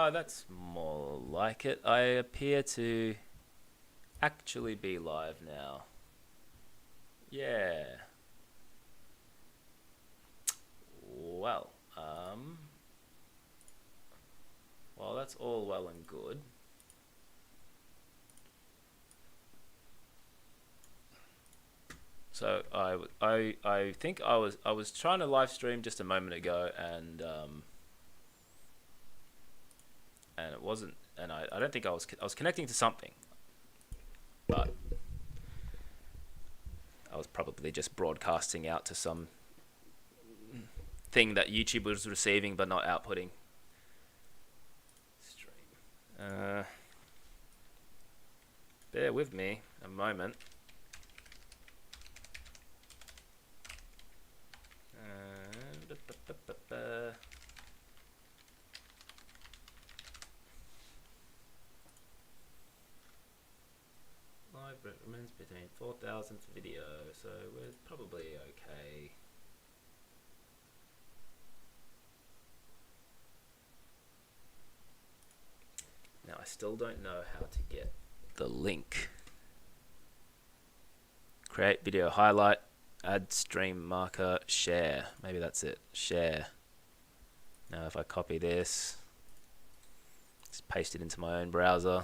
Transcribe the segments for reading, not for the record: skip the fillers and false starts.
Oh, that's more like it. I appear to actually be live now. Yeah. Well, well, that's all well and good. So I think I was trying to live stream just a moment ago, and it wasn't, and I don't think I was connecting to something, but I was probably just broadcasting out to some thing that YouTube was receiving but not outputting. Stream. Bear with me a moment. Live remains between 4,000 for video, so we're probably okay. Now I still don't know how to get the link. Create video highlight, add stream marker, share. Maybe that's it. Share. Now if I copy this, just paste it into my own browser.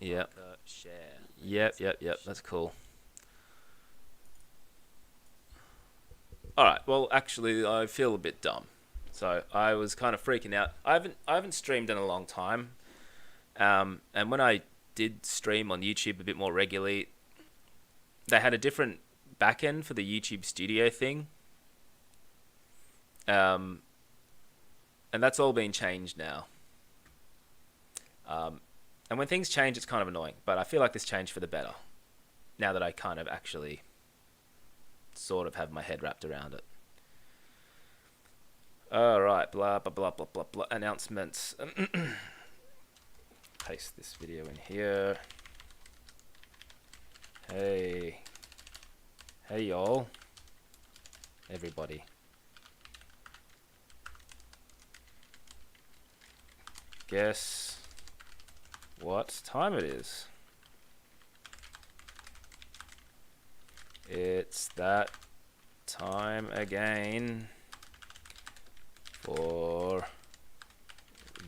Yep. Share. Yep. That's cool. Alright, well actually I feel a bit dumb. So I was kind of freaking out. I haven't streamed in a long time. And when I did stream on YouTube a bit more regularly, they had a different backend for the YouTube Studio thing. And that's all been changed now. And when things change, it's kind of annoying. But I feel like this changed for the better. Now that I kind of actually sort of have my head wrapped around it. Alright, blah, blah, blah, blah, blah, blah. Announcements. Paste this video in here. Hey. Hey, y'all. Everybody. Guess what time it is? It's that time again for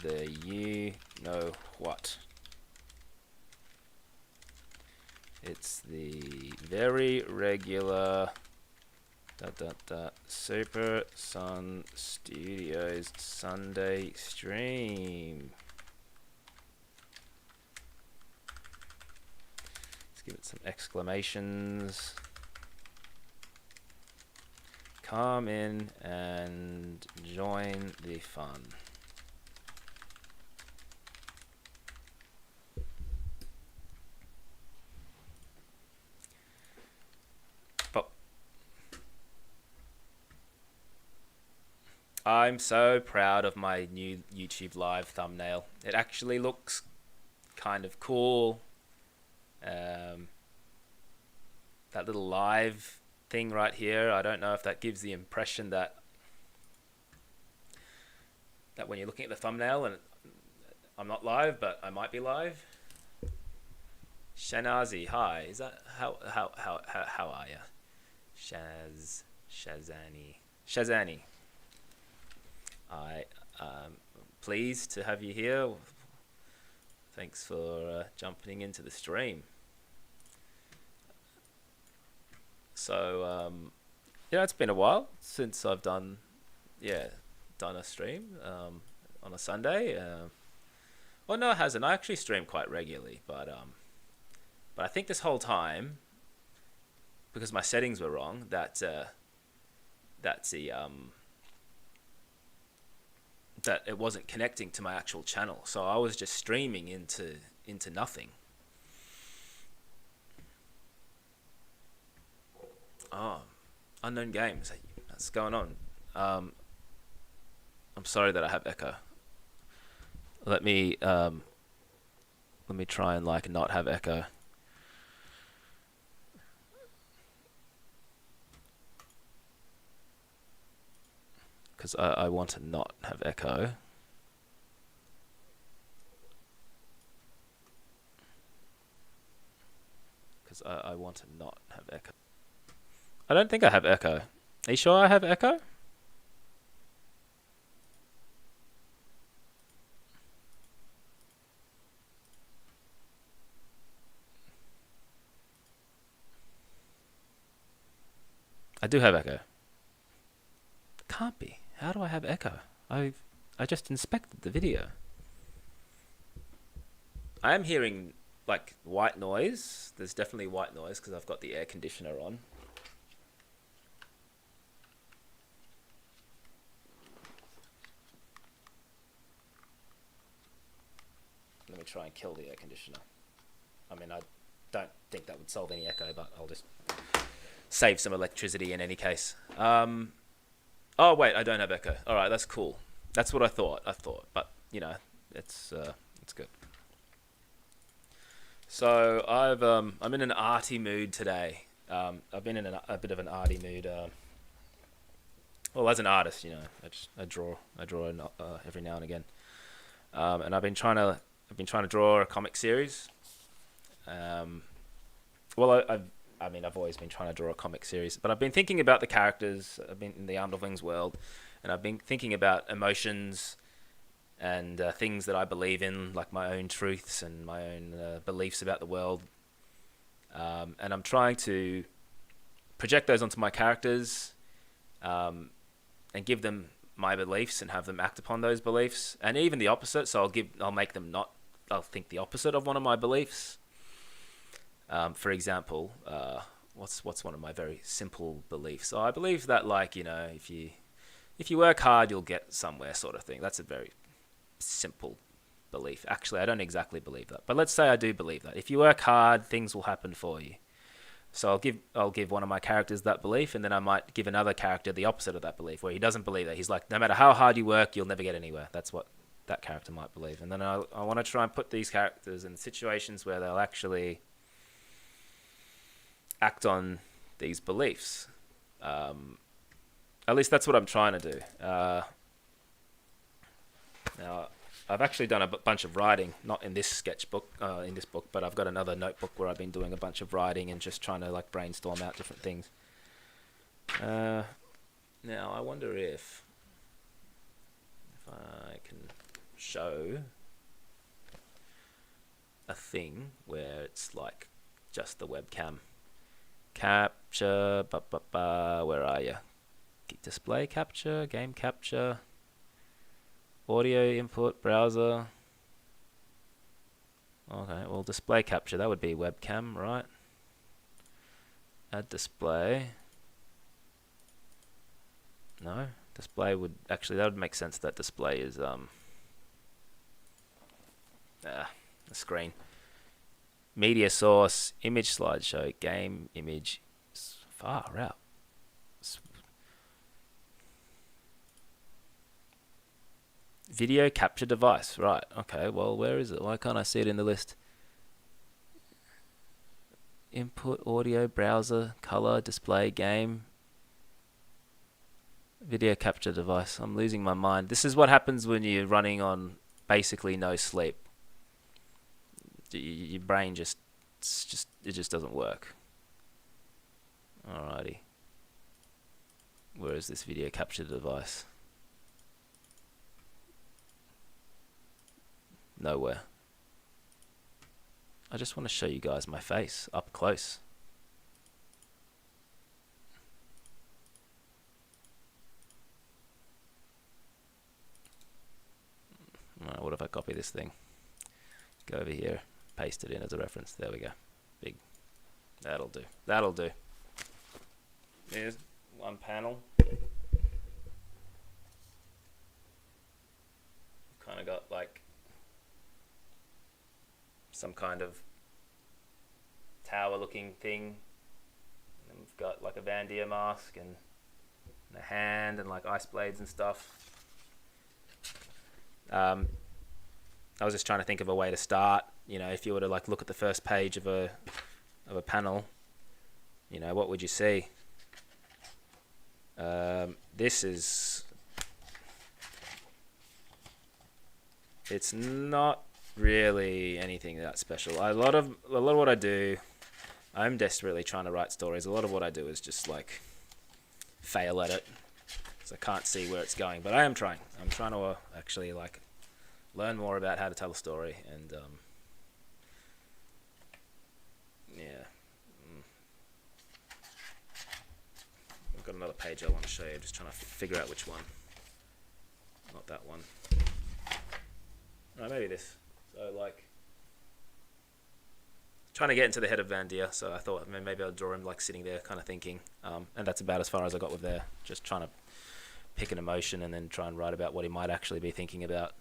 the you know what. It's the very regular Super Sun Studios Sunday stream. Let's give it some exclamations. Come in and join the fun. I'm so proud of my new YouTube Live thumbnail. It actually looks kind of cool. That little live thing right here, I don't know if that gives the impression that when you're looking at the thumbnail and I'm not live, but I might be live. Shanazi, hi. Is that how are you? Shazani. Pleased to have you here. Thanks for jumping into the stream. So yeah, it's been a while since I've done a stream on a Sunday. Well, no, it hasn't. I actually stream quite regularly, but I think this whole time, because my settings were wrong, that it wasn't connecting to my actual channel, so I was just streaming into nothing. Oh, unknown games. What's going on? I'm sorry that I have echo. Let me try and not have echo. Because I want to not have echo. Because I want to not have echo. I don't think I have echo. Are you sure I have echo? I do have echo. Can't be. How do I have echo? I just inspected the video. I am hearing like white noise. There's definitely white noise because I've got the air conditioner on. Let me try and kill the air conditioner. I mean, I don't think that would solve any echo, but I'll just save some electricity in any case. Oh wait, I don't have echo. All right, that's cool. That's what I thought. But you know, it's good. So I'm in an arty mood today. I've been in a bit of an arty mood. Well, as an artist, you know, I draw every now and again. And I've been trying to draw a comic series. Well, I've always been trying to draw a comic series, but I've been thinking about the characters. I've been in the Underlings world, and I've been thinking about emotions and things that I believe in, like my own truths and my own beliefs about the world. And I'm trying to project those onto my characters, and give them my beliefs and have them act upon those beliefs, and even the opposite. So I'll think the opposite of one of my beliefs. For example, what's one of my very simple beliefs? So I believe that, like, you know, if you work hard, you'll get somewhere, sort of thing. That's a very simple belief. Actually, I don't exactly believe that, but let's say I do believe that. If you work hard, things will happen for you. So I'll give one of my characters that belief, and then I might give another character the opposite of that belief, where he doesn't believe that. He's like, no matter how hard you work, you'll never get anywhere. That's what that character might believe. And then I want to try and put these characters in situations where they'll actually act on these beliefs. At least that's what I'm trying to do. Now, I've actually done a bunch of writing, not in this sketchbook, in this book, but I've got another notebook where I've been doing a bunch of writing and just trying to like brainstorm out different things. Now, I wonder if I can show a thing where it's like just the webcam. Capture, where are you? Display capture, game capture, audio input, browser. Okay, well, display capture, that would be webcam, right? Add display. No, display would actually, that would make sense. That display is the screen. Media source, image slideshow, game image, far out. Video capture device, right? Okay, well, where is it? Why can't I see it in the list? Input, audio, browser, color, display, game, video capture device. I'm losing my mind. This is what happens when you're running on basically no sleep. Your brain just doesn't work. Alrighty. Where is this video capture device? Nowhere. I just want to show you guys my face up close. What if I copy this thing? Go over here, paste it in as a reference. There we go. Big. That'll do. That'll do. Here's one panel. Kind of got like some kind of tower looking thing, and we've got like a Vandia mask and a hand and like ice blades and stuff. I was just trying to think of a way to start. You know, if you were to like look at the first page of a panel, you know, what would you see? This is It's not really anything that special. A lot of what I do, I'm desperately trying to write stories. A lot of what I do is just like fail at it, so I can't see where it's going. But I am trying. I'm trying to actually like learn more about how to tell a story, and yeah. I've got another page I want to show you. I'm just trying to figure out which one. Not that one. No, maybe this. So like, trying to get into the head of Vandir. So I thought maybe I'll draw him like sitting there, kind of thinking. And that's about as far as I got with there. Just trying to pick an emotion and then try and write about what he might actually be thinking about.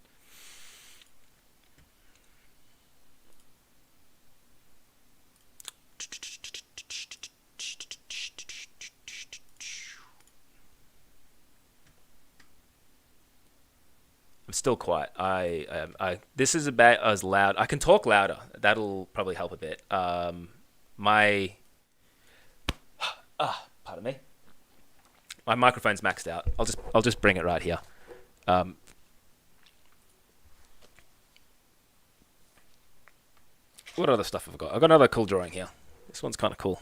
I'm still quiet. This is about as loud. I can talk louder. That'll probably help a bit. My pardon me. My microphone's maxed out. I'll just bring it right here. What other stuff have I got? I've got another cool drawing here. This one's kind of cool.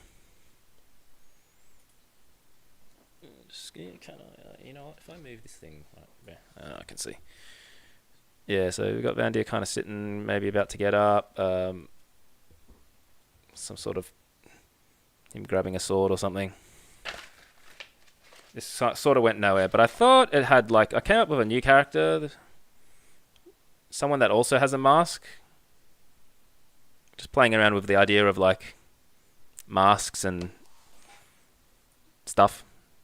Can I? You know what? If I move this thing, I can see. Yeah, so we've got Vandir kind of sitting, maybe about to get up. Some sort of him grabbing a sword or something. This sort of went nowhere, but I thought it had like, I came up with a new character, someone that also has a mask. Just playing around with the idea of like masks and stuff.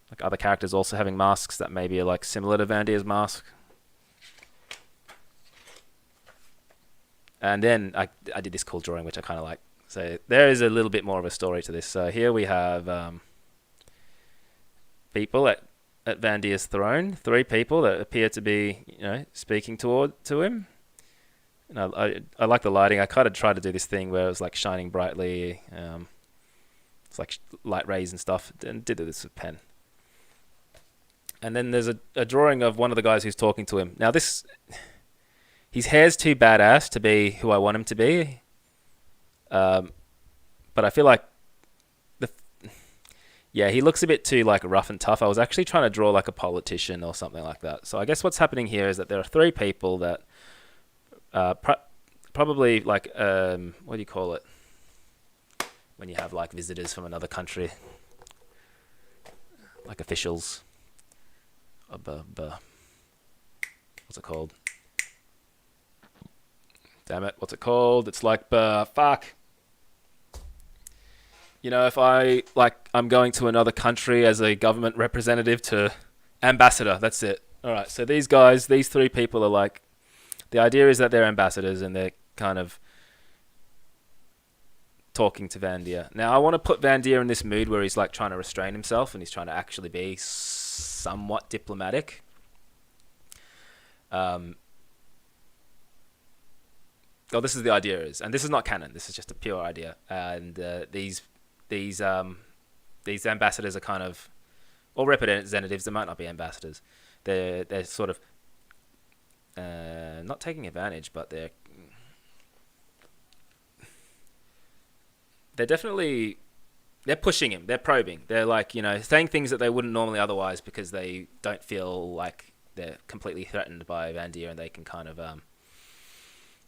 Like other characters also having masks that maybe are like similar to Vandir's mask. And then I did this cool drawing, which I kind of like. So there is a little bit more of a story to this. So here we have people at Vandir's throne. 3 people that appear to be, speaking to him. And I like the lighting. I kind of tried to do this thing where it was like shining brightly. It's like light rays and stuff. And did this with pen. And then there's a drawing of one of the guys who's talking to him. Now this... His hair's too badass to be who I want him to be. But I feel like... he looks a bit too like rough and tough. I was actually trying to draw like a politician or something like that. So I guess what's happening here is that there are 3 people that... probably like... what do you call it? When you have like visitors from another country. Like officials. What's it called? Damn it, what's it called? It's like, fuck. If I'm going to another country as a government representative to ambassador, that's it. Alright, so these guys, these 3 people are like, the idea is that they're ambassadors and they're kind of talking to Vandir. Now, I want to put Vandir in this mood where he's like trying to restrain himself and he's trying to actually be somewhat diplomatic. This is the idea is, and this is not canon. This is just a pure idea. And these ambassadors are kind of, or representatives. They might not be ambassadors. They're sort of not taking advantage, but they're definitely pushing him. They're probing. They're like saying things that they wouldn't normally otherwise because they don't feel like they're completely threatened by Vandir, and they can kind of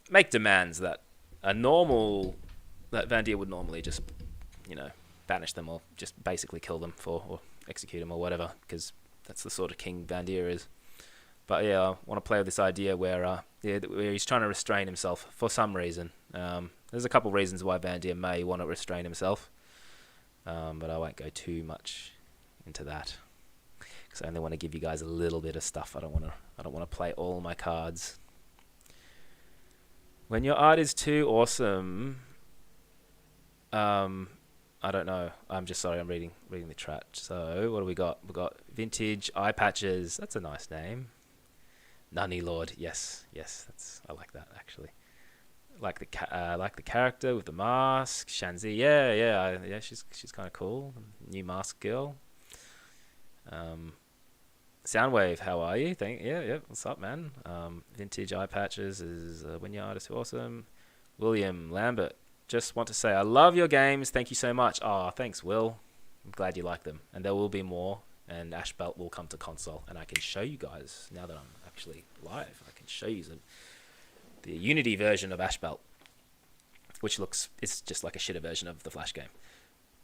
make demands that Vandir would normally just, banish them or just basically kill them or execute them or whatever, because that's the sort of king Vandir is. But yeah, I want to play with this idea where he's trying to restrain himself for some reason. There's a couple of reasons why Vandir may want to restrain himself, but I won't go too much into that because I only want to give you guys a little bit of stuff. I don't want to play all my cards. When your art is too awesome, I don't know. I'm just sorry. I'm reading the chat. So what do we got? We got vintage eye patches. That's a nice name. Nunny Lord. Yes. I like that actually. Like the character with the mask. Shanzi. Yeah. She's kind of cool. New mask girl. Soundwave, how are you? Yeah. What's up, man? Vintage Eye Patches is when your artist awesome. William Lambert, just want to say I love your games. Thank you so much. Oh, thanks, Will. I'm glad you like them, and there will be more. And Ashbelt will come to console, and I can show you guys now that I'm actually live. I can show you the Unity version of Ashbelt, which looks it's just like a shitter version of the Flash game,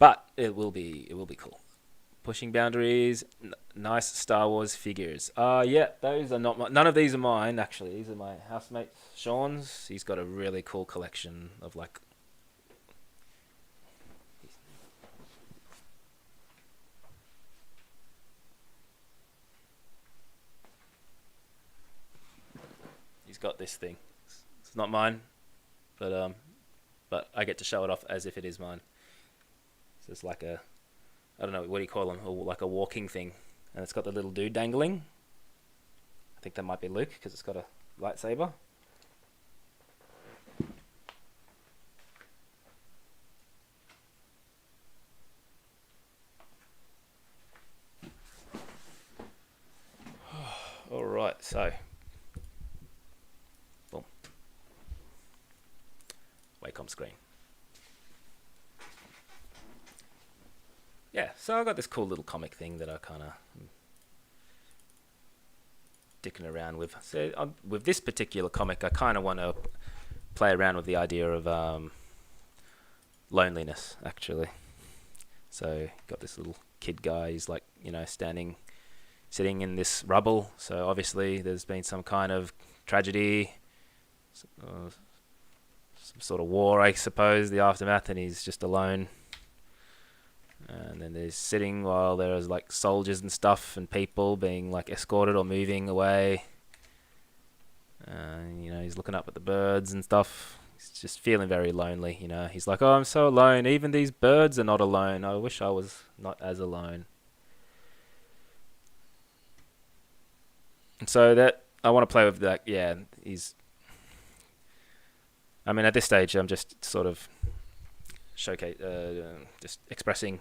but it will be cool. Pushing boundaries, nice Star Wars figures. Yeah, those are not none of these are mine actually. These are my housemate Sean's. He's got a really cool collection of like. He's got this thing. It's not mine, but I get to show it off as if it is mine. So it's like a, I don't know what do you call them, like a walking thing, and it's got the little dude dangling. I think that might be Luke because it's got a lightsaber. All right, so boom, Wacom screen. Yeah, so I got this cool little comic thing that I kind of dicking around with. So with this particular comic, I kind of want to play around with the idea of loneliness, actually. So got this little kid guy. He's like, sitting in this rubble. So obviously there's been some kind of tragedy, some sort of war, I suppose, the aftermath, and he's just alone. And then there's sitting while there's like soldiers and stuff and people being like escorted or moving away. He's looking up at the birds and stuff. He's just feeling very lonely, He's like, oh, I'm so alone. Even these birds are not alone. I wish I was not as alone. And so that I want to play with that. Yeah, at this stage, I'm just sort of just expressing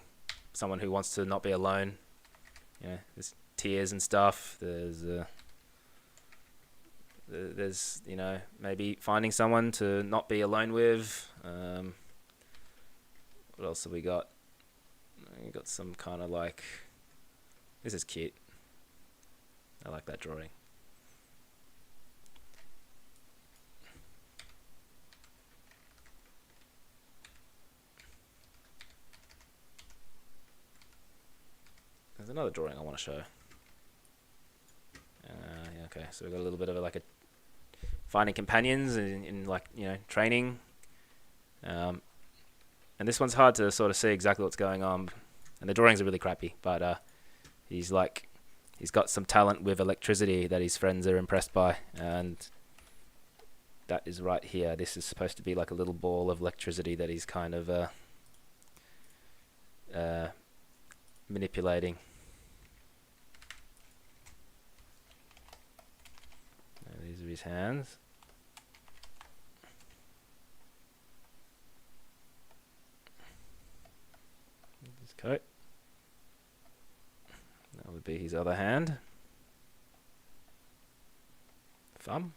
someone who wants to not be alone. There's tears and stuff. There's maybe finding someone to not be alone with. What else have we got? We got some kind of like, this is cute. I like that drawing. There's another drawing I want to show. Yeah, okay, so we've got a little bit of a finding companions in training. And this one's hard to sort of see exactly what's going on, and the drawings are really crappy. But he's got some talent with electricity that his friends are impressed by, and that is right here. This is supposed to be like a little ball of electricity that he's kind of manipulating. These are his hands. His coat. That would be his other hand. Thumb.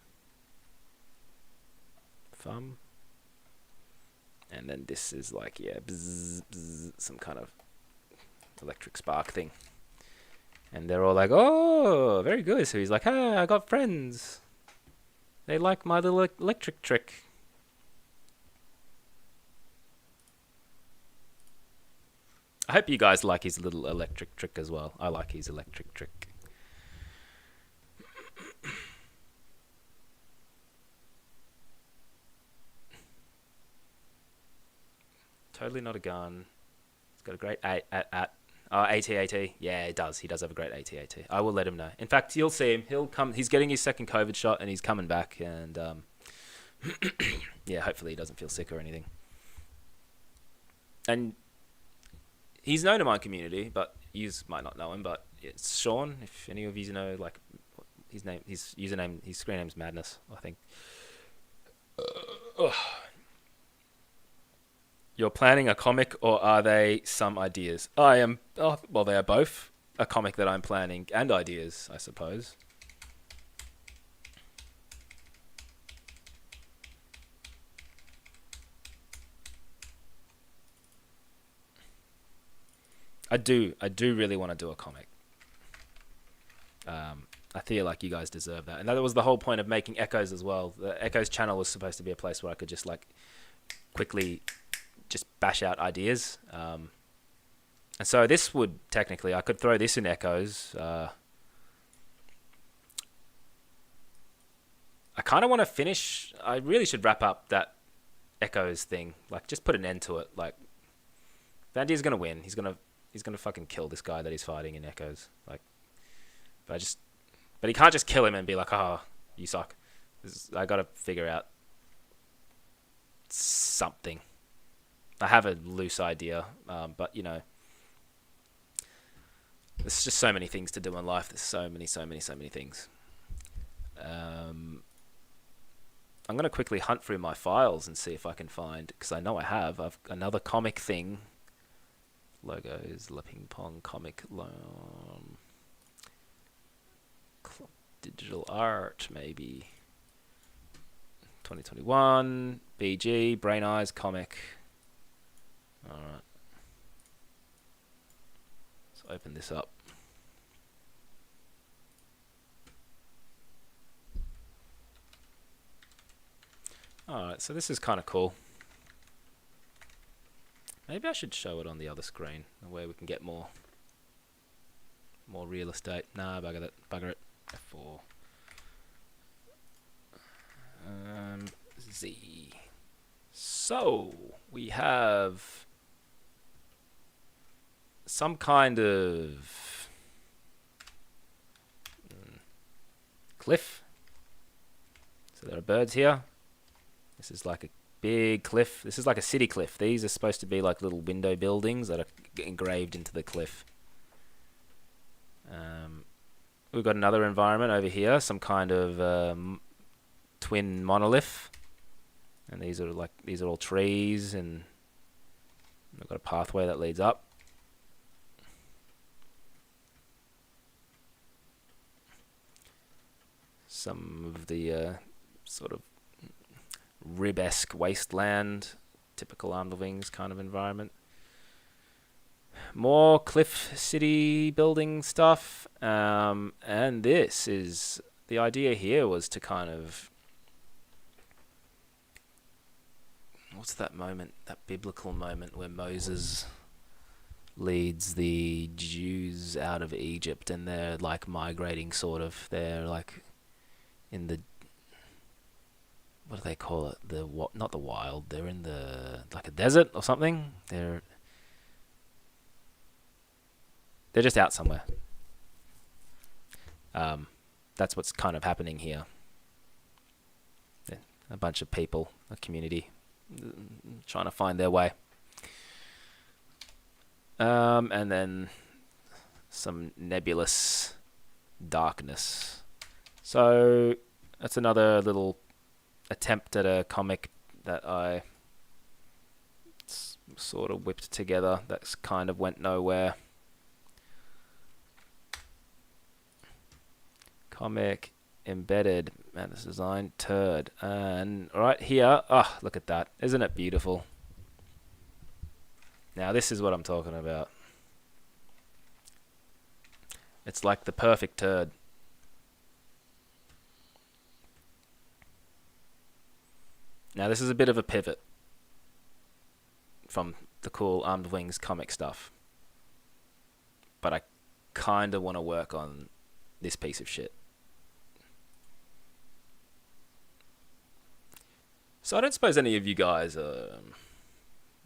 And then this is like, bzz, bzz, some kind of electric spark thing. And they're all like, oh, very good. So he's like, hey, I got friends. They like my little electric trick. I hope you guys like his little electric trick as well. I like his electric trick. Totally not a gun. It's got a great AT-AT. Yeah, it does. He does have a great AT-AT. I will let him know. In fact, you'll see him. He'll come. He's getting his second COVID shot, and he's coming back. And yeah, hopefully he doesn't feel sick or anything. And he's known in my community, but you might not know him. But it's Sean. If any of you know, like his name, his username, his screen name's Madness, I think. You're planning a comic, or are they some ideas? I am. Oh, well, they are both. a comic that I'm planning and ideas, I suppose. I do really want to do a comic. I feel like you guys deserve that, and that was the whole point of making Echoes as well. The Echoes channel was supposed to be a place where I could just like quickly just bash out ideas. And so this would technically, I could throw this in Echoes. I kind of want to finish. I really should wrap up that Echoes thing. Like, just put an end to it. Like, Vandy's gonna win. He's gonna fucking kill this guy that he's fighting in Echoes. Like, but he can't just kill him and be like, "Oh, you suck." I gotta figure out something. I have a loose idea, but you know, there's just so many things to do in life. There's so many things. I'm gonna quickly hunt through my files and see if I can find, because I know I've another comic thing. Logos, La Ping Pong comic, digital art, maybe 2021 BG Brain Eyes comic. All right, let's open this up. All right, so this is kind of cool. Maybe I should show it on the other screen, where we can get more real estate. Nah, bugger it. F4. Z. So we have some kind of cliff. So there are birds here. This is like a big cliff. This is like a city cliff. These are supposed to be like little window buildings that are engraved into the cliff. We've got another environment over here, some kind of twin monolith, and these are all trees, and we've got a pathway that leads up. Some of the sort of rib-esque wasteland, typical Armed Wings kind of environment. More cliff city building stuff, and this is the idea here was to kind of, what's that moment, that biblical moment where Moses leads the Jews out of Egypt and they're like migrating, sort of, they're like in the, what do they call it, not the wild, they're in the, like a desert or something, they're just out somewhere. That's what's kind of happening here. Yeah, a bunch of people, a community, trying to find their way. And then some nebulous darkness. So that's another little attempt at a comic that I sort of whipped together that's kind of went nowhere. Comic embedded, man, this design turd. And right here, look at that, isn't it beautiful? Now this is what I'm talking about. It's like the perfect turd. Now this is a bit of a pivot from the cool Armed Wings comic stuff, but I kind of want to work on this piece of shit. So I don't suppose any of you guys,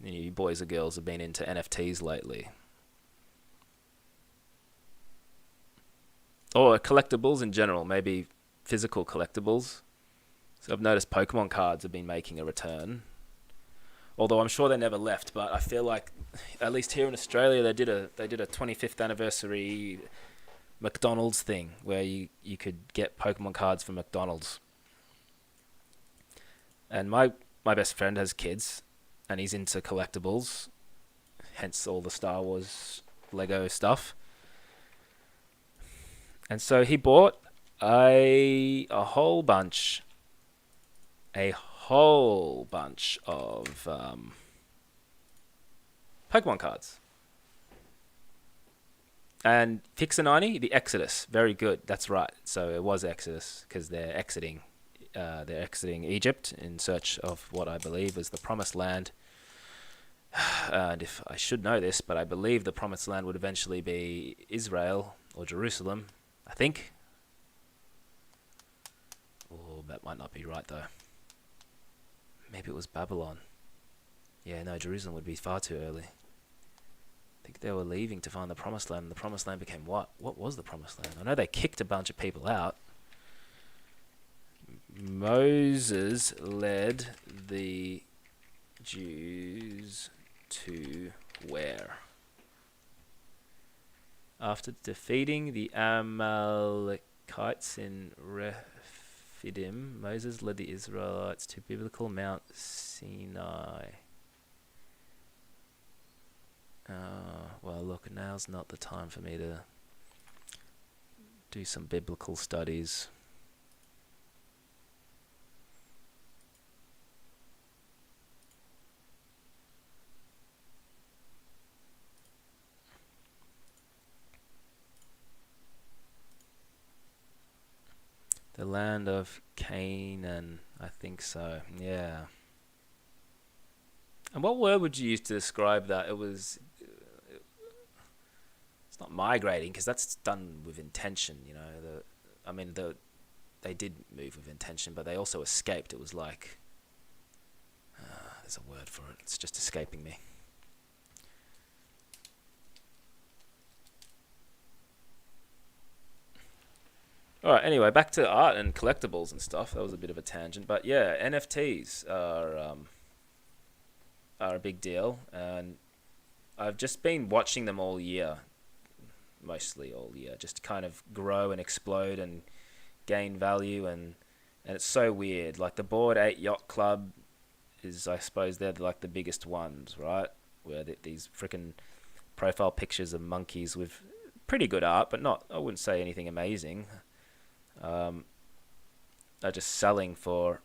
you boys or girls, have been into NFTs lately, or collectibles in general, maybe physical collectibles. So I've noticed Pokemon cards have been making a return, although I'm sure they never left. But I feel like, at least here in Australia, they did a 25th anniversary McDonald's thing where you could get Pokemon cards from McDonald's. And my best friend has kids, and he's into collectibles, hence all the Star Wars Lego stuff. And so he bought a whole bunch, a whole bunch of Pokemon cards. And Pixanani, the Exodus, very good. That's right. So it was Exodus because they're exiting. They're exiting Egypt in search of what I believe is the Promised Land. And if I should know this, but I believe the Promised Land would eventually be Israel or Jerusalem. I think. Oh, that might not be right though. Maybe it was Babylon. Yeah, no, Jerusalem would be far too early. I think they were leaving to find the Promised Land, and the Promised Land became what? What was the Promised Land? I know they kicked a bunch of people out. Moses led the Jews to where? After defeating the Amalekites in Rephidim, Moses led the Israelites to biblical Mount Sinai. Well, look, now's not the time for me to do some biblical studies. The land of Canaan, I think so, yeah. And what word would you use to describe that? It's not migrating, because that's done with intention, you know. They did move with intention, but they also escaped. It was like, there's a word for it. It's just escaping me. All right. Anyway, back to art and collectibles and stuff. That was a bit of a tangent, but yeah, NFTs are a big deal, and I've just been watching them all year, mostly all year, just kind of grow and explode and gain value, and it's so weird. Like the Bored Ape Yacht Club is, I suppose, they're like the biggest ones, right? Where these freaking profile pictures of monkeys with pretty good art, but not, I wouldn't say anything amazing. Are just selling for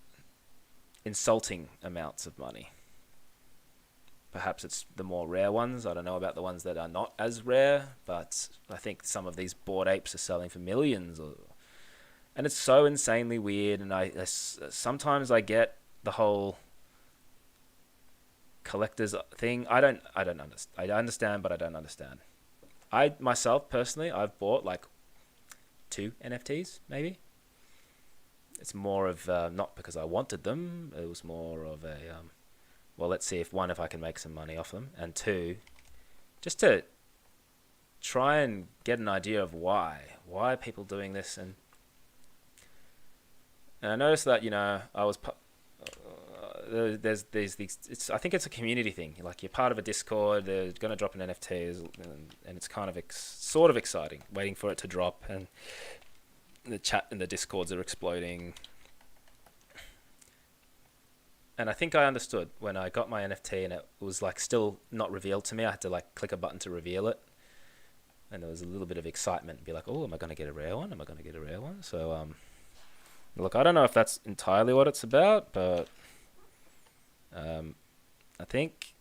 insulting amounts of money. Perhaps it's the more rare ones. I don't know about the ones that are not as rare, but I think some of these Bored Apes are selling for millions. And it's so insanely weird. And sometimes I get the whole collectors thing. I don't understand. I understand, but I don't understand. I myself personally, I've bought like 2 NFTs maybe. It's more of not because I wanted them. It was more of a well, let's see if I can make some money off them, and 2, just to try and get an idea of why are people doing this. And I noticed that, you know, I was there's these I think it's a community thing. Like, you're part of a Discord, they're going to drop an NFT, and it's kind of sort of exciting, waiting for it to drop, and the chat and the Discords are exploding. And I think I understood when I got my NFT and it was like still not revealed to me. I had to like click a button to reveal it, and there was a little bit of excitement. Be like, oh, am I going to get a rare one? Am I going to get a rare one? So look, I don't know if that's entirely what it's about, but I think,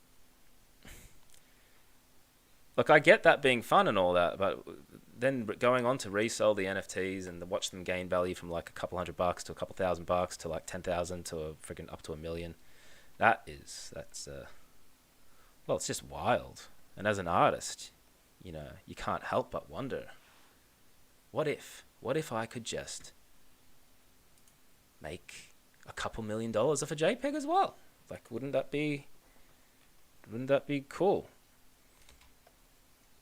look, I get that being fun and all that, but then going on to resell the NFTs and watch them gain value from like a couple $100 to a couple $1,000 to like 10,000 to a freaking up to $1 million. That's well, it's just wild. And as an artist, you know, you can't help but wonder, what if I could just make a couple $1 million off a JPEG as well? Like, wouldn't that be cool?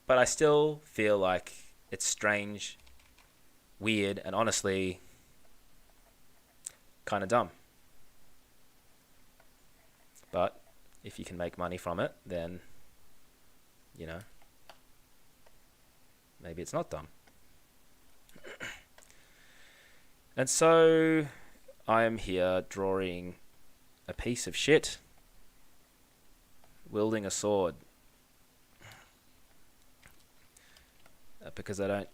But I still feel like it's strange, weird, and honestly kind of dumb. But if you can make money from it, then, you know, maybe it's not dumb. And so I am here drawing a piece of shit, wielding a sword. Because I don't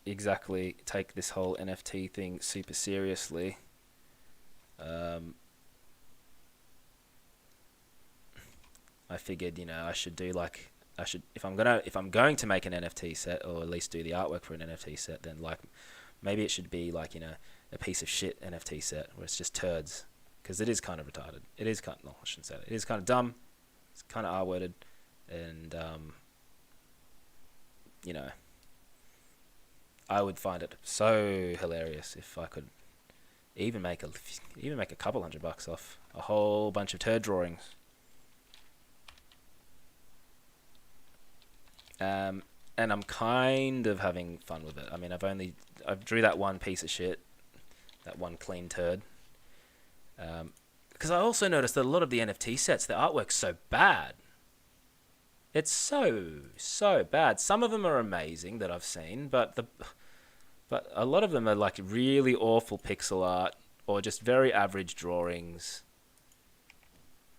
exactly take this whole NFT thing super seriously. Um, I figured, I should do like I should if I'm going to make an NFT set, or at least do the artwork for an NFT set, then like maybe it should be like a piece of shit NFT set where it's just turds, because it is kind of retarded. It is kind of, no, I shouldn't say that. It is kind of dumb. It's kind of R-worded, and you know, I would find it so hilarious if I could even make a couple $100 off a whole bunch of turd drawings. And I'm kind of having fun with it. I mean, I've drew that one piece of shit, that one clean turd. Because I also noticed that a lot of the NFT sets, the artwork's so bad. It's so bad. Some of them are amazing that I've seen, but a lot of them are like really awful pixel art, or just very average drawings.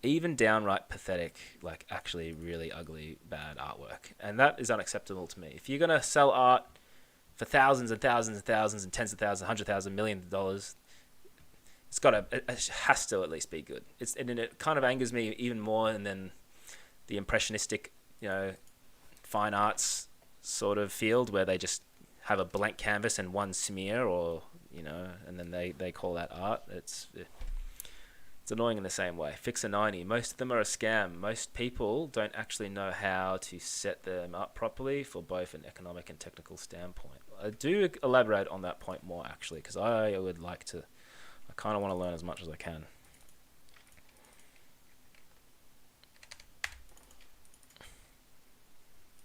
Even downright pathetic, like actually really ugly, bad artwork. And that is unacceptable to me. If you're going to sell art for thousands and thousands and thousands and tens of thousands, $100,000, $1,000,000, it has to at least be good. And it kind of angers me even more, and then the impressionistic, fine arts sort of field where they just have a blank canvas and one smear, or, and then they call that art. It's annoying in the same way. Fix a 90. Most of them are a scam. Most people don't actually know how to set them up properly for both an economic and technical standpoint. I do elaborate on that point more, actually, because I kind of want to learn as much as I can.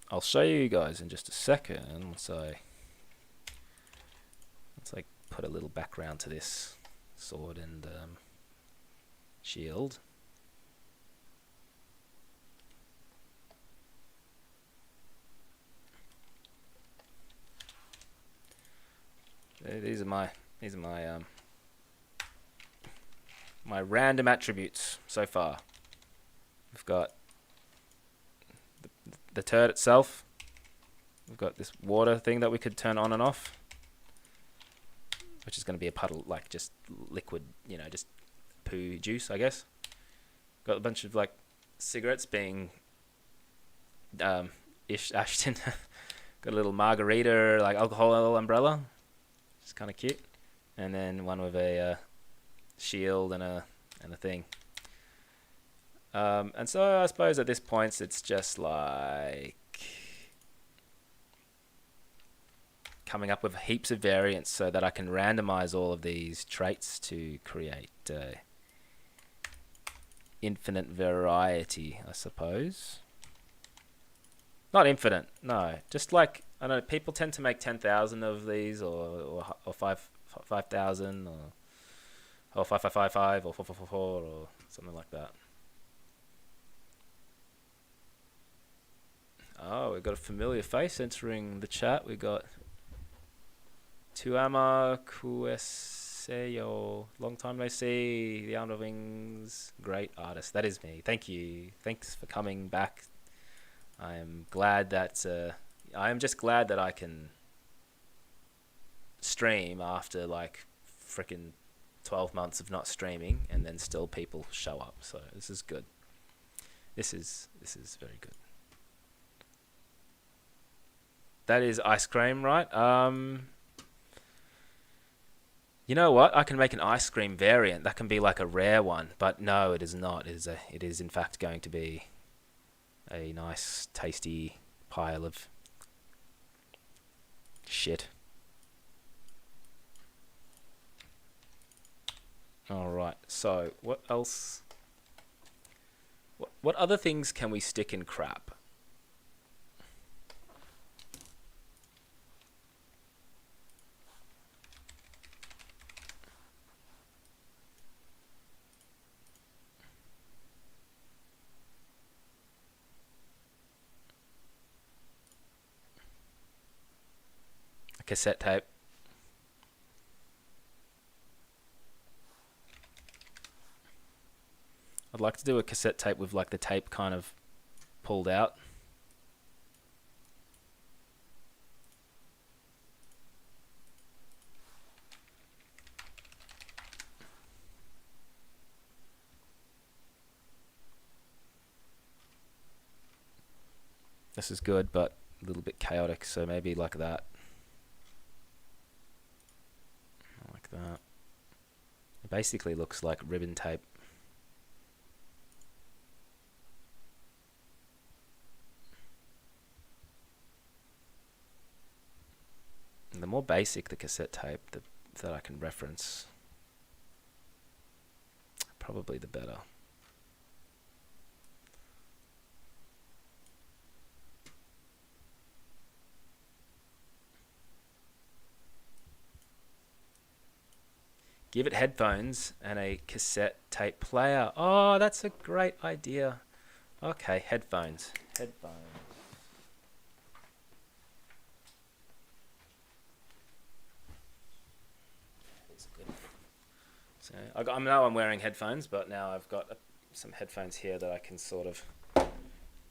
I'll show you guys in just a second once I put a little background to this sword and shield. These are my my random attributes so far. We've got the turd itself. We've got this water thing that we could turn on and off, which is going to be a puddle, like just liquid, just poo juice, I guess. Got a bunch of like cigarettes being Ashton. Got a little margarita, like alcohol umbrella. It's kind of cute. And then one with a shield and a thing. And so I suppose at this point it's just like coming up with heaps of variants so that I can randomize all of these traits to create infinite variety, I suppose. Not infinite, no. Just like, I don't know, people tend to make 10,000 of these, or 5,000, or 5555, or 4444, or something like that. Oh, we've got a familiar face entering the chat. We got Tuama Kueseyo. Long time no see. The Arm of Wings. Great artist. That is me. Thank you. Thanks for coming back. I am just glad that I can stream after like freaking 12 months of not streaming, and then still people show up. So this is good. This is very good. That is ice cream, right? You know what? I can make an ice cream variant. That can be like a rare one, but no, it is not. It is in fact going to be a nice, tasty pile of shit. All right. So, what else? What other things can we stick in crap? Cassette tape. I'd like to do a cassette tape with like the tape kind of pulled out. This is good, but a little bit chaotic, so maybe like that. Like that. It basically looks like ribbon tape. And the more basic the cassette tape that I can reference, probably the better. Give it headphones and a cassette tape player. Oh, that's a great idea. Okay, headphones. Headphones. That's good. So I know I'm wearing headphones, but now I've got some headphones here that I can sort of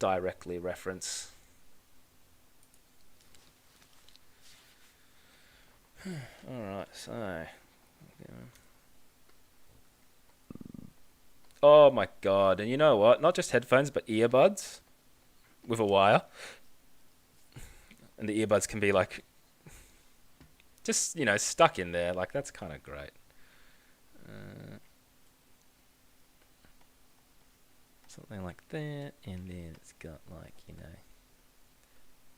directly reference. All right, so. Oh my god, and you know what? Not just headphones, but earbuds with a wire. And the earbuds can be like, just, stuck in there. Like, that's kind of great. Something like that, and then it's got like,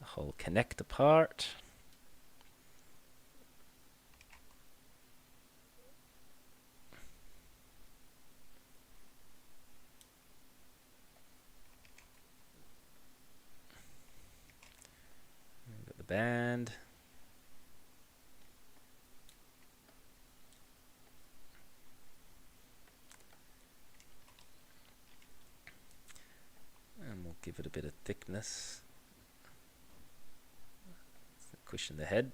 the whole connector part. Got the band. And we'll give it a bit of thickness. Cushion the head.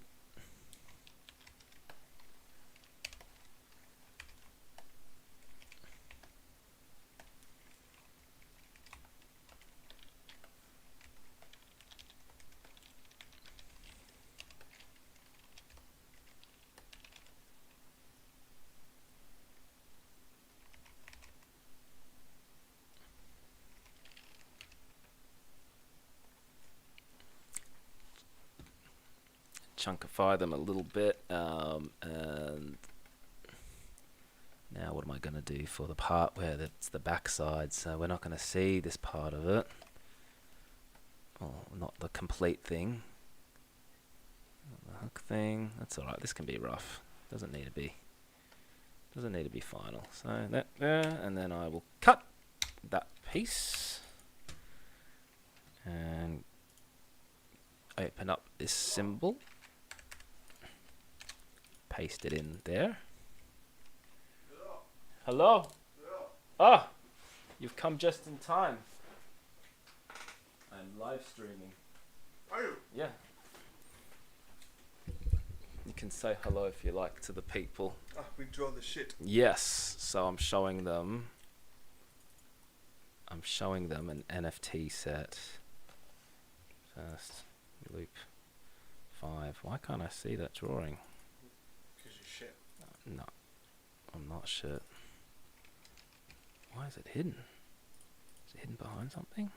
Chunkify them a little bit, and now what am I going to do for the part where that's the back side? So we're not going to see this part of it. Oh, not the complete thing. Not the hook thing. That's all right. This can be rough. Doesn't need to be final. So that there, and then I will cut that piece and open up this symbol. Paste it in there. Hello? Ah, you've come just in time. I'm live streaming. Are you? Yeah. You can say hello if you like to the people. Ah, we draw the shit. Yes, so I'm showing them an NFT set. First loop 5. Why can't I see that drawing? Because you're shit. No, I'm not shit. Why is it hidden? Is it hidden behind something?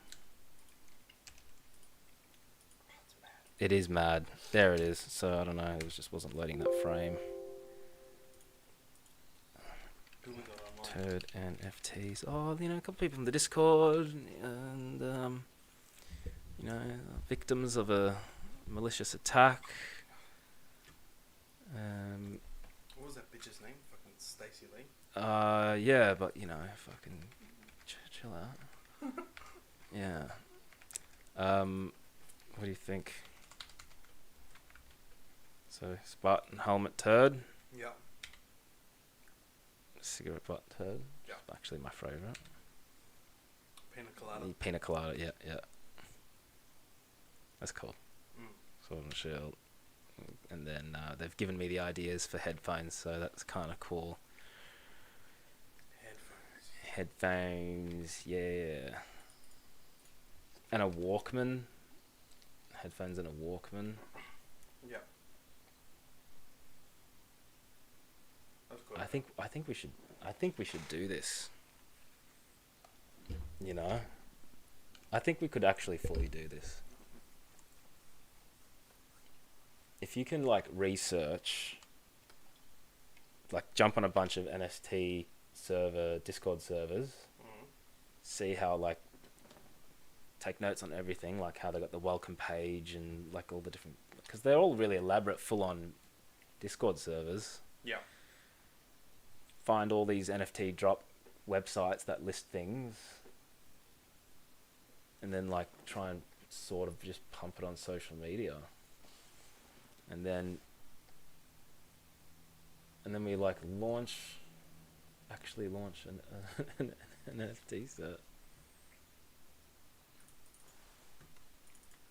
Oh, it's mad. It is mad. There it is. So I don't know. It just wasn't loading that frame. Who we got online? Turd NFTs. Oh, a couple people from the Discord and victims of a malicious attack. What was that bitch's name? Fucking Stacey Lee. Yeah, but fucking chill out. Yeah. What do you think? So Spartan helmet turd, Yeah. cigarette butt turd. Yeah. Actually, my favorite. Pina colada. Pina colada. Yeah. That's cool. Mm. Sword and shield. And then they've given me the ideas for headphones, so that's kind of cool. Headphones, yeah. And a Walkman. Headphones and a Walkman. Yeah. That's good. I think we should do this. I think we could actually fully do this. if you can like research, like jump on a bunch of NFT server Discord servers, see how like take notes on everything, like how they got the welcome page and like all the different, because they're all really elaborate, full on Discord servers. Yeah. Find all these NFT drop websites that list things, and then like try and sort of just pump it on social media, and then we like actually launch an NFT set,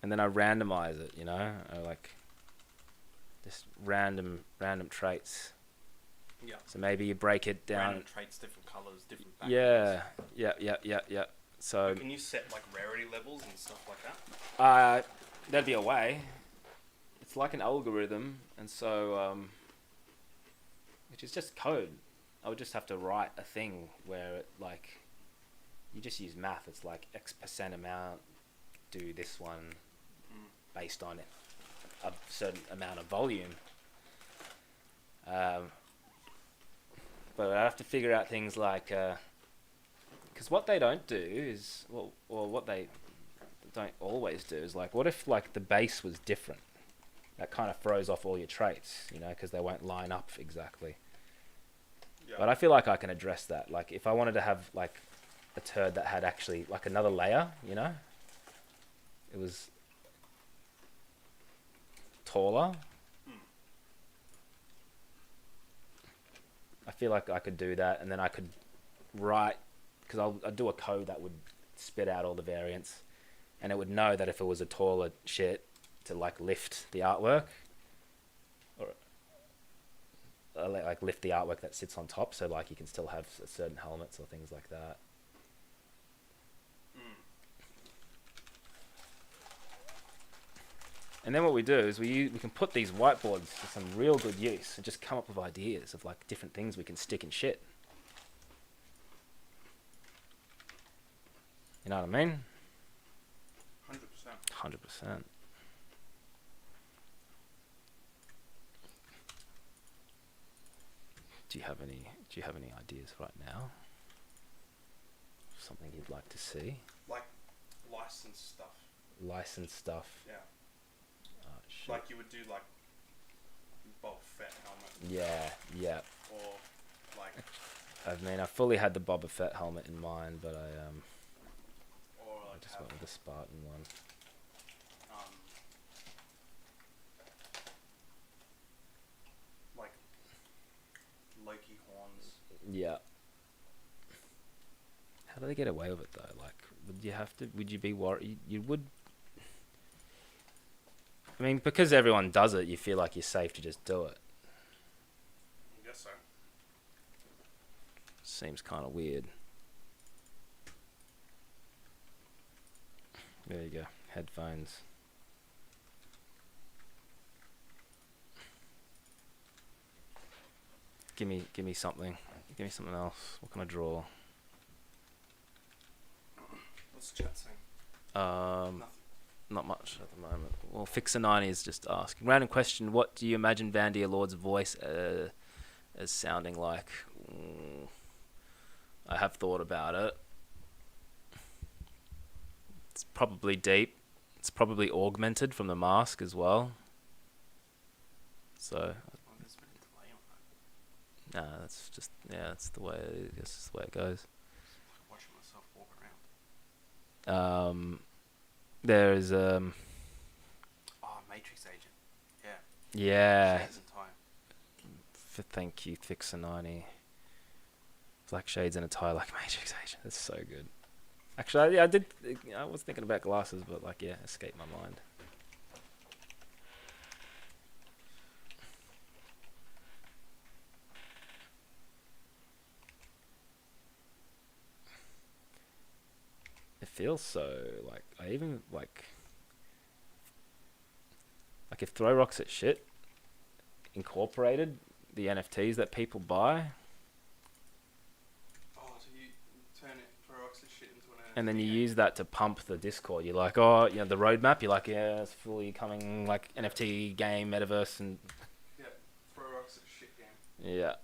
and then I randomize it, you know, I like just random traits. Yeah. So maybe you break it down. Random traits, different colors, different backgrounds. Yeah. So Can you set like rarity levels and stuff like that? that'd be a way. It's like an algorithm, and so which is just code. I would just have to write a thing where it like you just use math. It's like X% amount do this one based on a certain amount of volume. But I have to figure out things like, because what they don't do is, well, what they don't always do is like, what if like the base was different? That kind of throws off all your traits, you know, because they won't line up exactly. Yeah. But I feel like I can address that. Like if I wanted to have like a turd that had actually like another layer, you know, it was taller. I feel like I could do that, and then I could write, because I'd do a code that would spit out all the variants, and it would know that if it was a taller shit to like lift the artwork, or like lift the artwork that sits on top, so like you can still have certain helmets or things like that. And then what we do is we can put these whiteboards to some real good use and just come up with ideas of like different things we can stick in shit. You know what I mean? 100%. 100%. Do you have any ideas right now? Something you'd like to see? Like licensed stuff. Licensed stuff. Yeah. Oh, shit. Like you would do like Boba Fett helmet. Yeah. Or like. I mean, I fully had the Boba Fett helmet in mind, but I Or like just went with the Spartan one. Like Loki horns. Yeah. How do they get away with it though? Like, would you be worried? You would. I mean, because everyone does it, you feel like you're safe to just do it. I guess so. Seems kind of weird. There you go. Headphones. Give me something. Give me something else. What can I draw? What's the chat saying? Nothing. Nothing. Not much at the moment. Well, Fixer90 is just asking. Random question. What do you imagine Vandia Lord's voice as sounding like? I have thought about it. It's probably deep. It's probably augmented from the mask as well. So, Oh, there's been a delay on that. nah, that's just, yeah, that's the way it, I guess it's the way it goes. Watching myself walk around. There's Oh, Matrix Agent. Yeah. yeah. Shades and tie. Thank you, Fixer90. Black shades and a tie like Matrix Agent. That's so good. Actually, yeah, I was thinking about glasses, but like, yeah, escaped my mind. It feels so like I even like if Throw Rocks at shit incorporated the NFTs that people buy. Oh, so you turn it for Roxas shit into an and then you use that to pump the Discord. You're like, oh, you know, the roadmap. You're like, yeah, it's fully coming, like NFT game, metaverse, and Yeah, Throw Rocks is a shit game. yeah.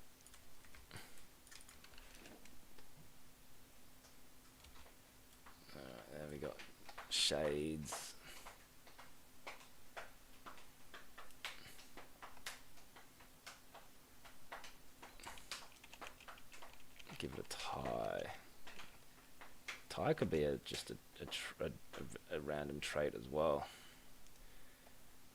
There we go. Shades. Give it a tie. Tie could be just a random trait as well.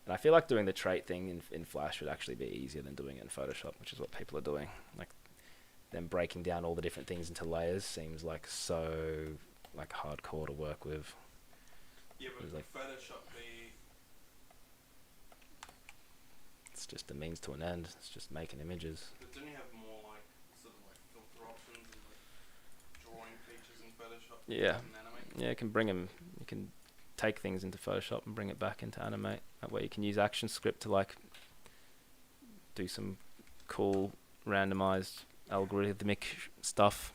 And I feel like doing the trait thing in Flash would actually be easier than doing it in Photoshop, which is what people are doing. Like, them breaking down all the different things into layers seems like so like hardcore to work with. Yeah, but like Photoshop it's just a means to an end. It's just making images. But don't you have more like sort of like filter options and like drawing features in Photoshop? Yeah. And animate? Yeah, you can bring them. You can take things into Photoshop and bring it back into Animate. That way you can use ActionScript to like do some cool randomized algorithmic stuff.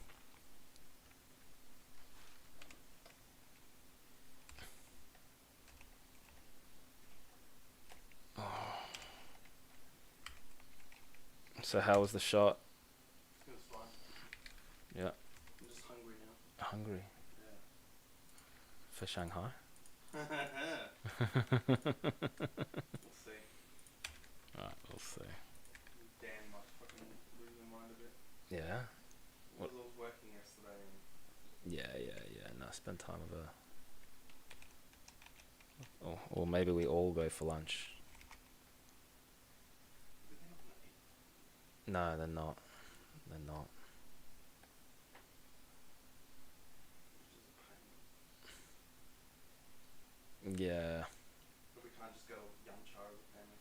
So how was the shot? It was fine. Yeah. I'm just hungry now. Hungry Yeah. for Shanghai? We'll see. Alright, we'll see. Dan might fucking lose my mind a bit. Yeah? Because I was working yesterday and Yeah. No, spend time with her. Or maybe we all go for lunch. did they not eat? No, they're not. They're not. Which is a pain. Yeah. But we can't just go to Yum Char as a family.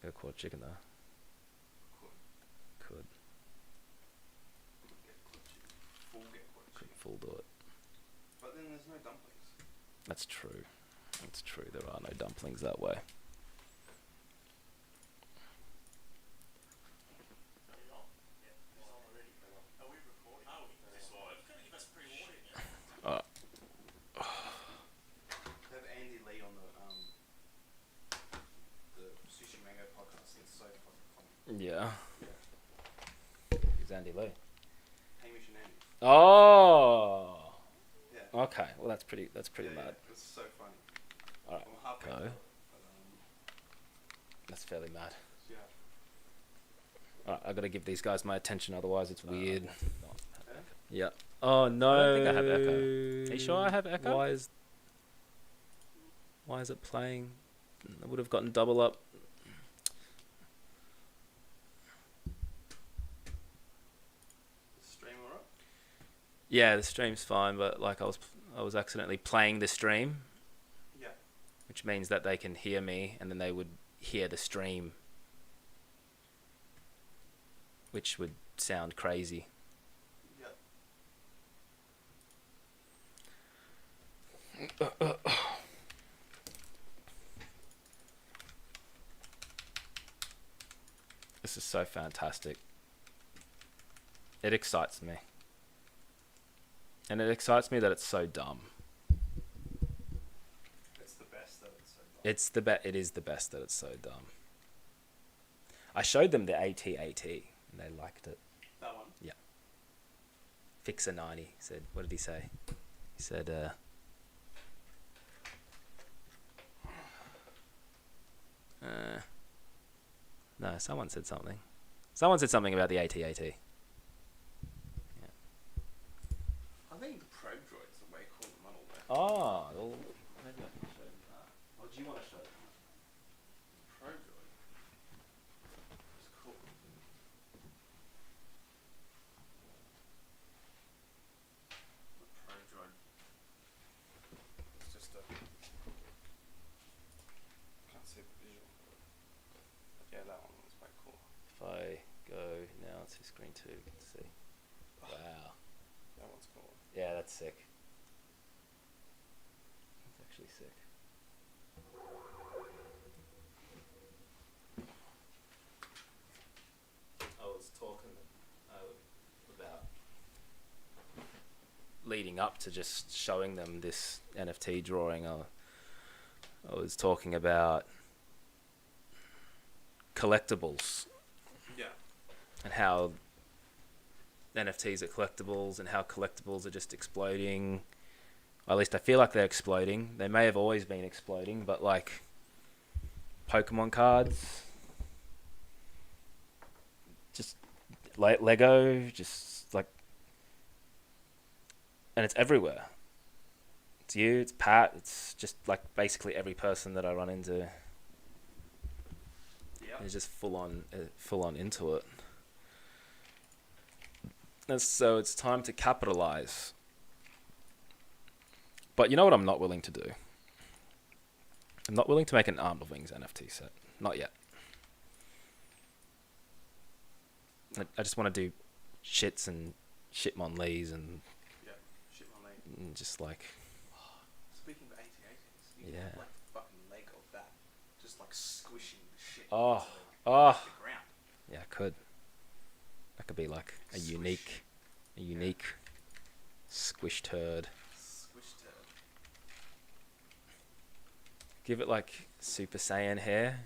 Go quad chicken though. Could. Could. Could get quad chicken. Full get quad Could chicken. full do it. But then there's no dumplings. That's true. That's true. There are no dumplings that way. Have Andy Lee on the Sushi Mango podcast. It's so fucking funny. Yeah. Who's Andy Lee? Hamish and Andy. Oh. Yeah. Okay. Well, that's pretty Yeah, mad. It's so funny. Alright. I'm halfway Go. through it, but That's fairly mad. yeah. Alright, I gotta give these guys my attention, otherwise it's weird. Yeah? Yeah. Oh no. think I have echo. Are you sure I have echo? Why is it playing? I would have gotten double up. Stream alright? Yeah, the stream's fine, but like I was accidentally playing the stream, Yeah. which means that they can hear me and then they would hear the stream, which would sound crazy. Yeah. This is so fantastic. It excites me. And it excites me that it's so dumb. It's the best that it's so dumb. It is the best that it's so dumb. I showed them the AT-AT and they liked it. That one? Fixer90 said, what did he say? He said, no, someone said something. Someone said something about the AT-AT. I think the probe droid's a way cooler model though. Oh, well, maybe I can show them that. Or do you want to show them that? Probe droid. It's cool. The probe droid. It's just a. Can't see the visual. But yeah, that one was quite cool. If I go now to screen 2, you can see. Wow. That one's cool. Yeah, that's sick. That's actually sick. I was talking about leading up to just showing them this NFT drawing, I was talking about collectibles Yeah. and how NFTs are collectibles and how collectibles are just exploding. At least I feel like they're exploding. They may have always been exploding, but like Pokemon cards, just Lego, just like, and it's everywhere. It's you, it's Pat, it's just like basically every person that I run into Yeah. is just full on into it. And so it's time to capitalize. But you know what I'm not willing to do? I'm not willing to make an Armed Wings NFT set. Not yet. I just want to do shits and Shitmonlees and Yeah. Shit my leg. just like, Speaking of AT-ATs, you Yeah. can have like the fucking leg of that, just like squishing the shit Oh, into oh. the ground. Yeah, I could. That could be like a Squish. unique squish turd. Squish turd. Give it like Super Saiyan hair.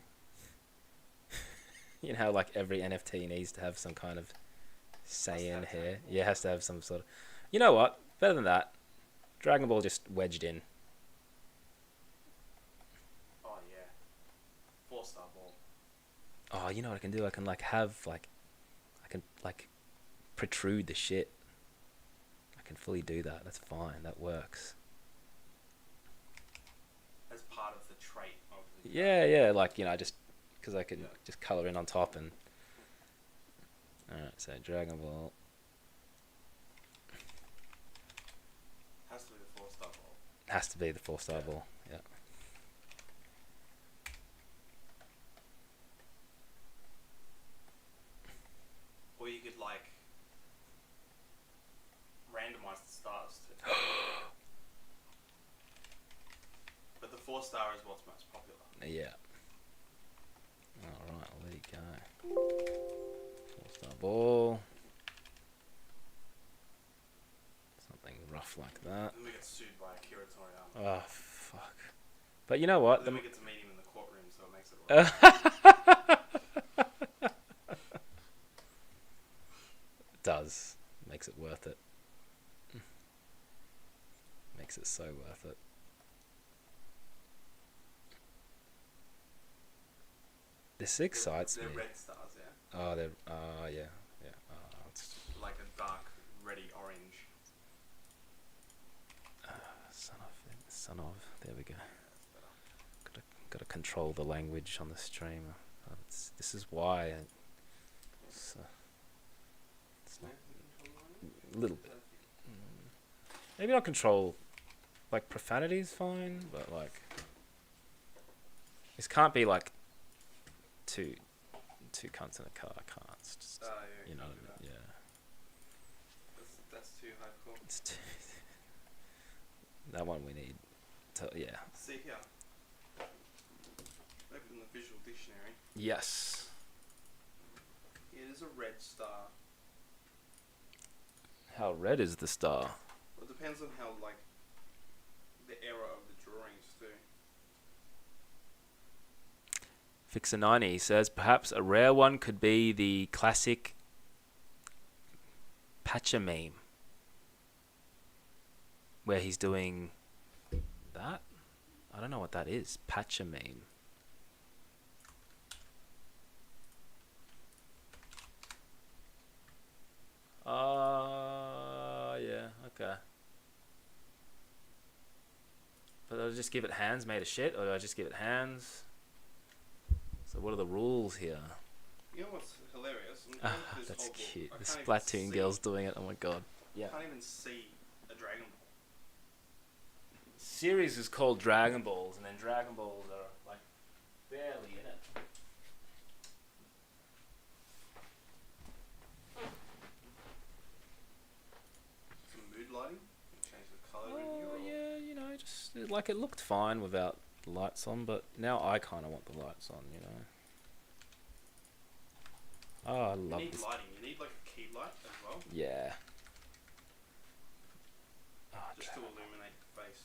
You know how like every NFT needs to have some kind of Saiyan have hair? Yeah, it has to have some sort of... You know what? Better than that. Dragon Ball just wedged in. Oh yeah. 4-star ball. Oh, you know what I can do? I can like have like... I can like protrude the shit. I can fully do that. That's fine. That works. As part of the trait of the Yeah, like, you know, just... Because I can Yeah. just colour in on top and... Alright, so Dragon Ball... Has to be the 4-star ball. Has to be the 4-star Yeah. ball. Yeah. Or you could like randomize the stars too. But the 4-star is what's most popular. Yeah. Alright, I'll let it go. 4-star ball. Something rough like that. Then we get sued by Akira Toriyama. Oh, fuck. But you know what? Then we get to meet him in the courtroom, so it makes it right. It does. Makes it worth it. Makes it so worth it. This excites me. They're red stars, yeah. Oh, they're... yeah. Yeah. It's, Like a dark reddy orange. son of... There we go. Gotta control the language on the stream. This is why... It's not... A little bit. Maybe not control... Like, profanity's fine, but, like... This can't be, like... Two cunts in a car. I can't. It's just... Yeah, you know can't what I do mean? that. Yeah. That's too hardcore. It's too... That one we need to... Yeah. See here. Open the visual dictionary. Yes. It is a red star. How red is the star? Well, it depends on how, like, the era of the drawings too. Fixer90 says, perhaps a rare one could be the classic Patcha meme. Where he's doing that? I don't know what that is. Patcha meme. Yeah, okay. But do I just give it hands made of shit, or do I just give it hands? So what are the rules here? You know what's hilarious? I'm Ah, going through this that's whole book, cute. I The can't even Splatoon see- girl's doing it. Oh my god. I can't even see a Dragon Ball. Series is called Dragon Balls, and then Dragon Balls are like barely in it. Some mood lighting. Change the colour in here. Oh Or yeah, you know, just like it looked fine without the lights on, but now I kind of want the lights on, you know. Oh, I you love need this. lighting. You need like a key light as well. Yeah. Oh, just to illuminate the face.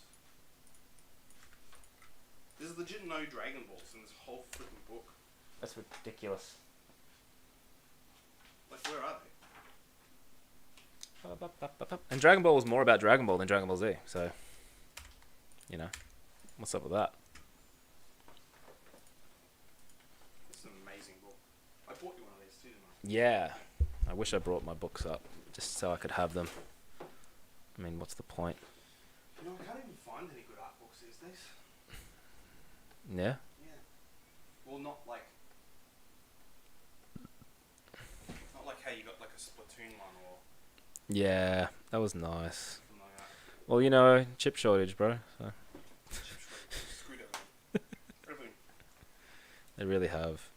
There's legit no Dragon Balls in this whole freaking book. that's ridiculous. Like, where are they? And Dragon Ball was more about Dragon Ball than Dragon Ball Z, so you know, what's up with that? This is an amazing book. I bought you one of these too, didn't I? Yeah, I wish I brought my books up just so I could have them. I mean, what's the point? You know, I can't even find any good art books these days. Yeah. Yeah. Well, not like how you got like a Splatoon one or Yeah, that was nice. something like that. Well, you know, chip shortage, bro. So Screwed everything. Everything. they really have.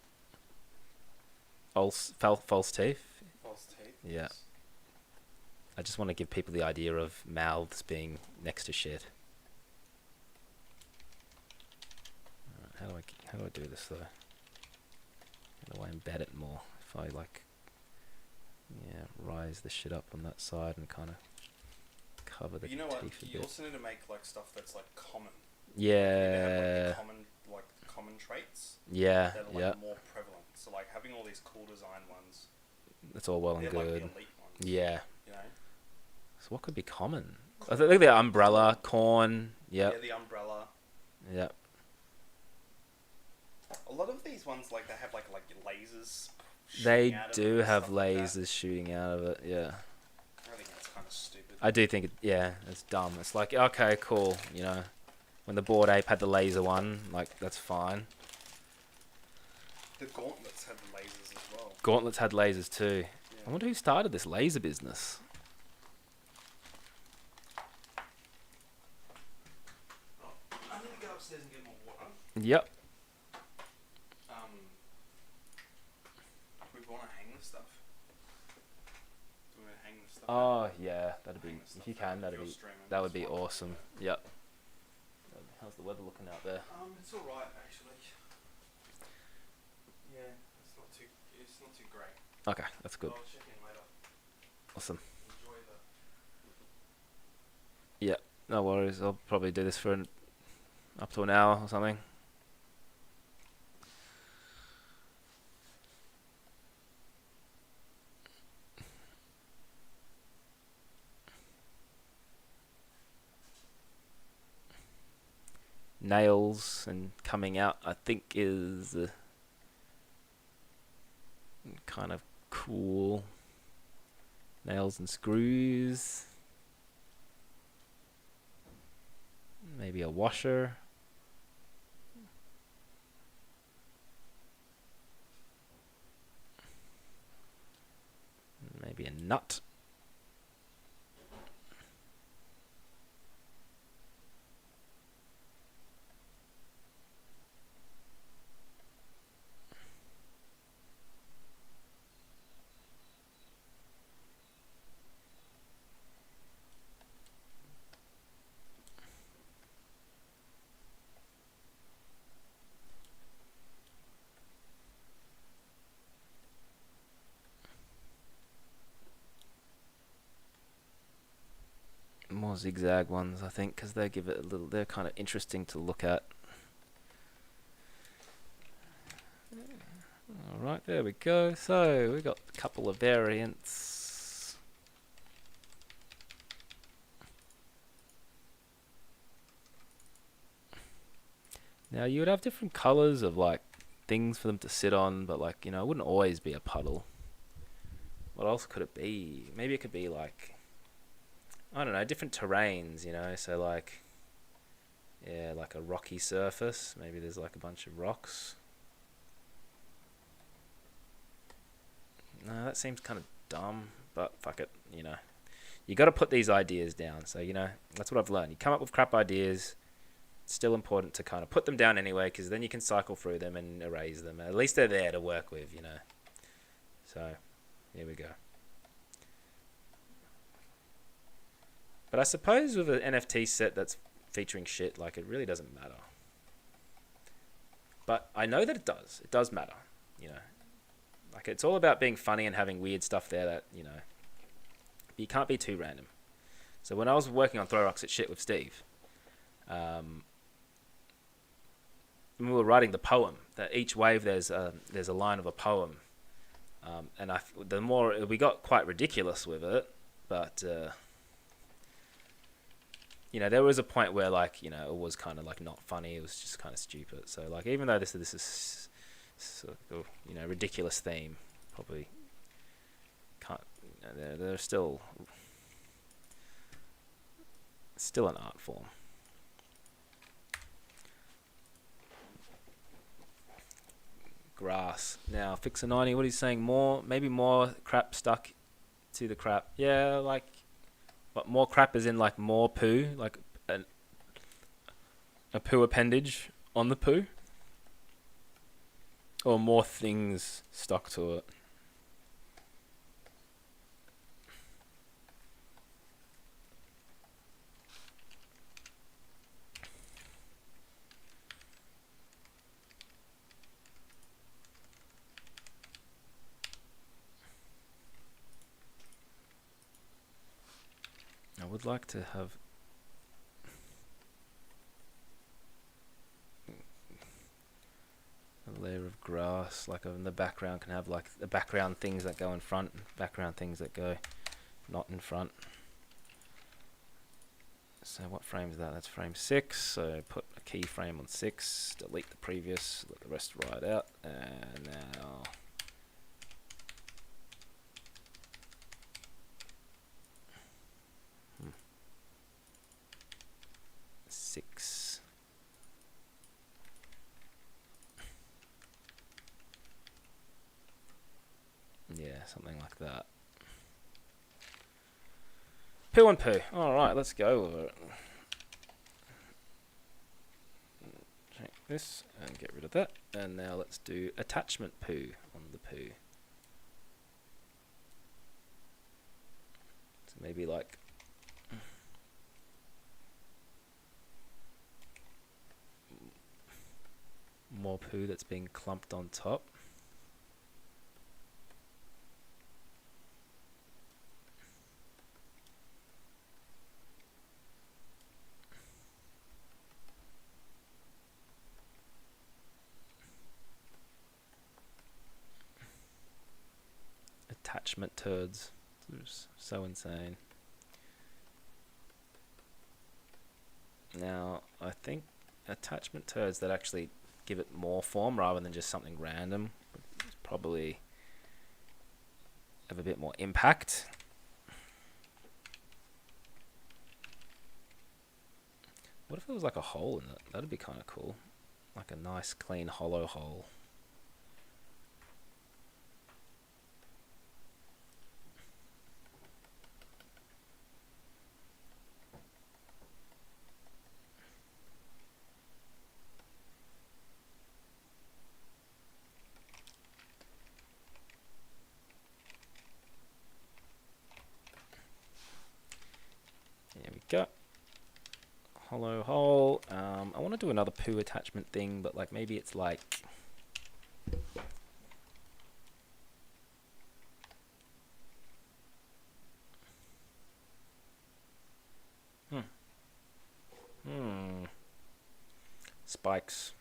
False teeth. False teeth. Yeah. I just want to give people the idea of mouths being next to shit. Alright, how do I do this though? How do I embed it more? If I like, yeah, rise the shit up on that side and kind of cover the But you know what? teeth a You bit. also need to make like stuff that's like common. Yeah, Common traits yeah, that are yeah. like more prevalent. So like having all these cool design ones. That's all well and They're good. like the elite ones. Yeah. You know. So what could be common? I think the umbrella, corn. Yep. Yeah, the umbrella. Yep. A lot of these ones like they have like lasers. They shooting out of it do and have stuff like that. lasers shooting out of it. Yeah. I think that's kind of stupid. I do think it. Yeah, it's dumb. It's like, okay, cool. You know, when the Bored Ape had the laser one, like that's fine. The gauntlets have lasers as well. Gauntlets had lasers too. I Yeah. wonder who started this laser business. I need to go upstairs and get more water. Yep. We want to hang this stuff. Do we want to hang this stuff? Oh yeah, that'd be. Hang this If stuff you out can, if that'd you're be. streaming. That would That's be fine. awesome. Yep. How's the weather looking out there? It's all right actually. Yeah, it's not too great. Okay, that's good. I'll check in later. Awesome. Enjoy the. No worries. I'll probably do this for up to an hour or something. Nails and coming out, I think, is kind of cool. Nails and screws. Maybe a washer. Maybe a nut. More zigzag ones, I think, because they give it a little. They're kind of interesting to look at. All right, there we go. So we got a couple of variants. Now you would have different colors of like things for them to sit on, but like, you know, it wouldn't always be a puddle. What else could it be? Maybe it could be like, I don't know, different terrains, you know, so like, yeah, like a rocky surface. Maybe there's like a bunch of rocks. No, that seems kind of dumb, but fuck it, you know. You got to put these ideas down. So, you know, that's what I've learned. You come up with crap ideas. It's still important to kind of put them down anyway, because then you can cycle through them and erase them. At least they're there to work with, you know. So, here we go. But I suppose with an NFT set that's featuring shit, like, it really doesn't matter. But I know that it does. It does matter, you know. Like, it's all about being funny and having weird stuff there that, you know, you can't be too random. So when I was working on Throw Rocks at Shit with Steve, when we were writing the poem, that each wave there's a line of a poem, and the more we got quite ridiculous with it, but there was a point where like it was kind of like not funny. It was just kind of stupid. So like even though this is ridiculous theme, probably can't. They're still an art form. Grass. Now, Fixer90, what he's saying, maybe more crap stuck to the crap. Yeah, like, but more crap is in like more poo, like a poo appendage on the poo, or more things stuck to it. I would like to have a layer of grass, like in the background can have like the background things that go in front, background things that go not in front. So what frame is that? That's frame 6. So put a keyframe on 6, delete the previous, let the rest ride out, and now 6. Yeah, something like that. Poo and poo. Alright, let's go with it. Check this and get rid of that. And now let's do attachment poo on the poo. So maybe like more poo that's being clumped on top. Attachment turds. It's so insane. Now, I think attachment turds that actually give it more form rather than just something random probably have a bit more impact. What if it was like a hole in it? That'd be kind of cool. Like a nice, clean, hollow hole. There we go. Hollow hole. I want to do another poo attachment thing, but like maybe it's like spikes.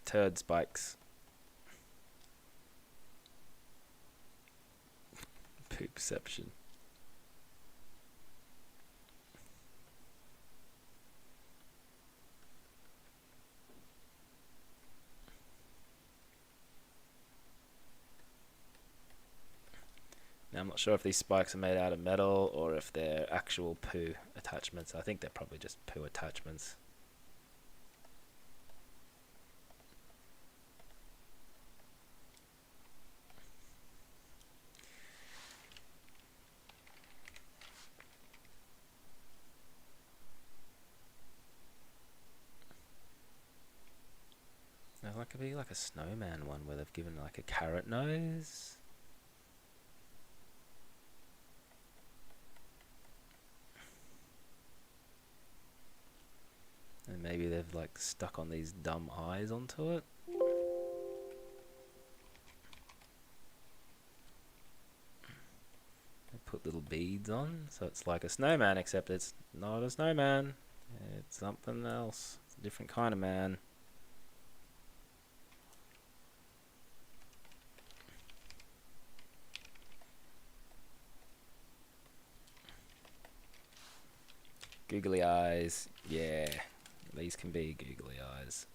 Turd spikes. Poopception. Now I'm not sure if these spikes are made out of metal or if they're actual poo attachments. I think they're probably just poo attachments. Now that could be like a snowman one where they've given like a carrot nose. And maybe they've like stuck on these dumb eyes onto it. put little beads on. So it's like a snowman, except it's not a snowman. It's something else. It's a different kind of man. Googly eyes. Yeah, these can be googly eyes.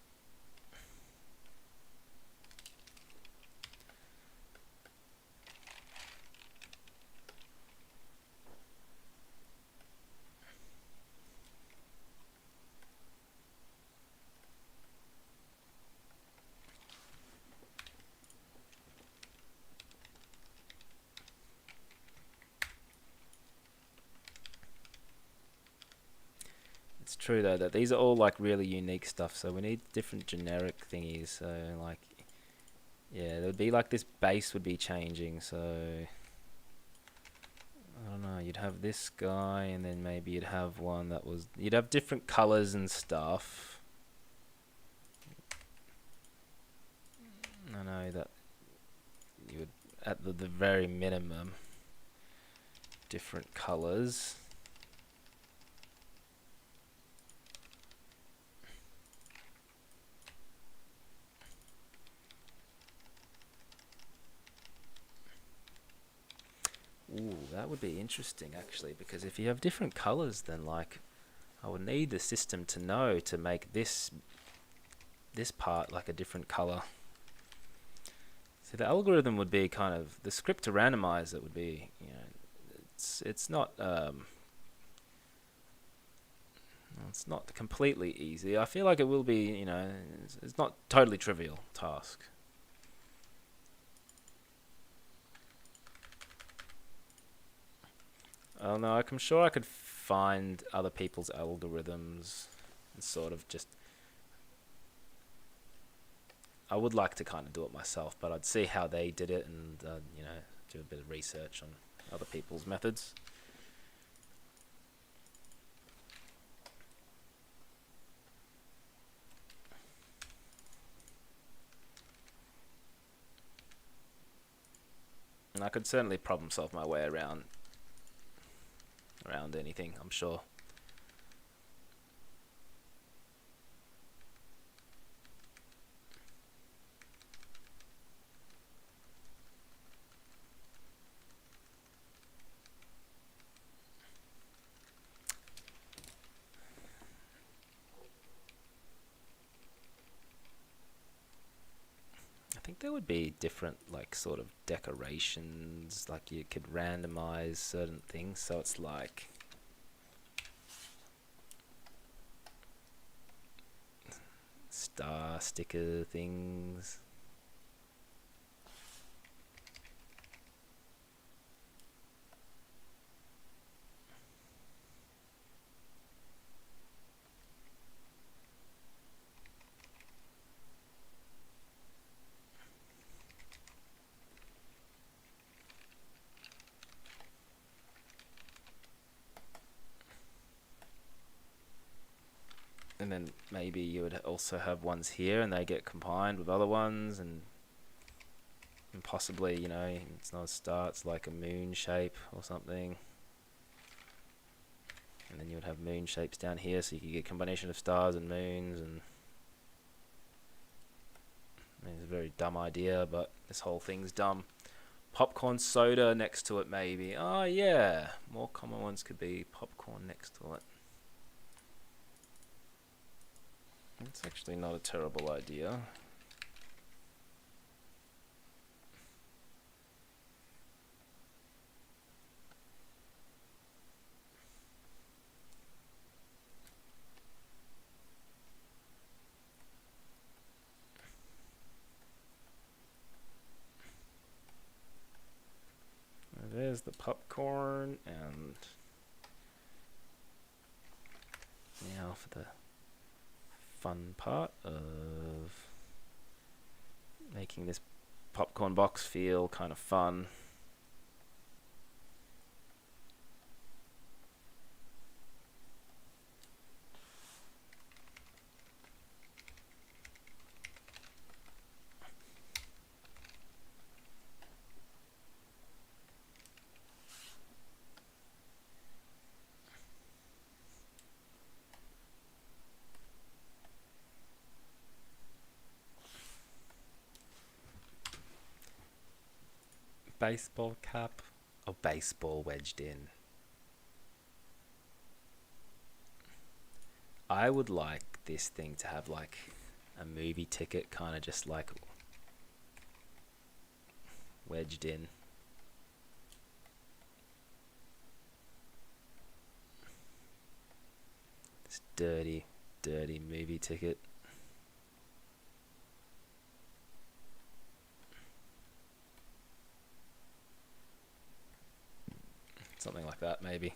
It's true though that these are all like really unique stuff, so we need different generic thingies. So like, yeah, there would be like this base would be changing. So I don't know. You'd have this guy, and then maybe you'd have one that was. You'd have different colors and stuff. I know that you would, at the very minimum, different colors. Ooh, that would be interesting actually, because if you have different colors, then like I would need the system to know to make this part like a different color. So the algorithm would be kind of the script to randomize it would be, you know, it's not it's not completely easy. I feel like it will be, you know, it's not totally trivial task. Oh no, I'm sure I could find other people's algorithms and sort of just. I would like to kind of do it myself, but I'd see how they did it and you know, do a bit of research on other people's methods. And I could certainly problem solve my way around anything, I'm sure. I think there would be different like sort of decorations, like you could randomize certain things, so it's like star sticker things. And then maybe you would also have ones here and they get combined with other ones, and possibly, you know, it's not a star, it's like a moon shape or something. And then you would have moon shapes down here, so you could get a combination of stars and moons. And I mean, it's a very dumb idea, but this whole thing's dumb. Popcorn soda next to it, maybe. Oh yeah, more common ones could be popcorn next to it. It's actually not a terrible idea. There's the popcorn, and now for the fun part of making this popcorn box feel kind of fun. baseball cap. Or baseball wedged in. I would like this thing to have like a movie ticket kind of just like wedged in. This dirty, dirty movie ticket. Something like that, maybe.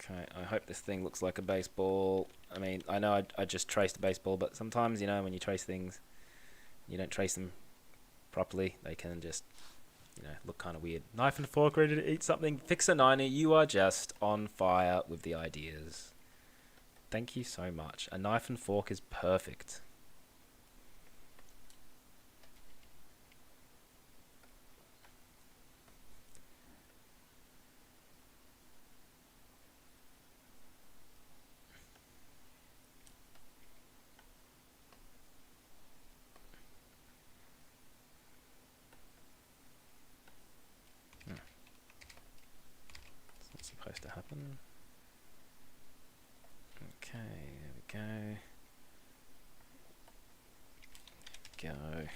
Okay, I hope this thing looks like a baseball. I mean, I know I just traced a baseball, but sometimes, you know, when you trace things, you don't trace them properly, they can just, you know, look kind of weird. Knife and fork, ready to eat something. Fixer90, you are just on fire with the ideas. Thank you so much. A knife and fork is perfect. It's not supposed to happen. Okay, there we go.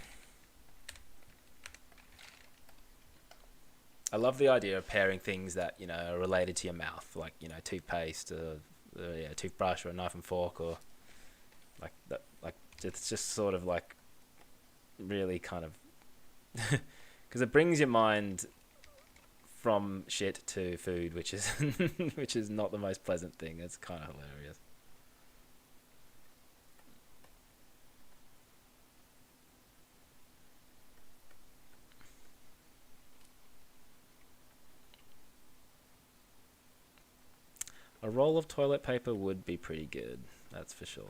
I love the idea of pairing things that, you know, are related to your mouth, like, you know, toothpaste, toothbrush, or a knife and fork, or like that. Like, it's just sort of like really kind of because it brings your mind from shit to food, which is which is not the most pleasant thing. It's kind of hilarious. A roll of toilet paper would be pretty good, that's for sure.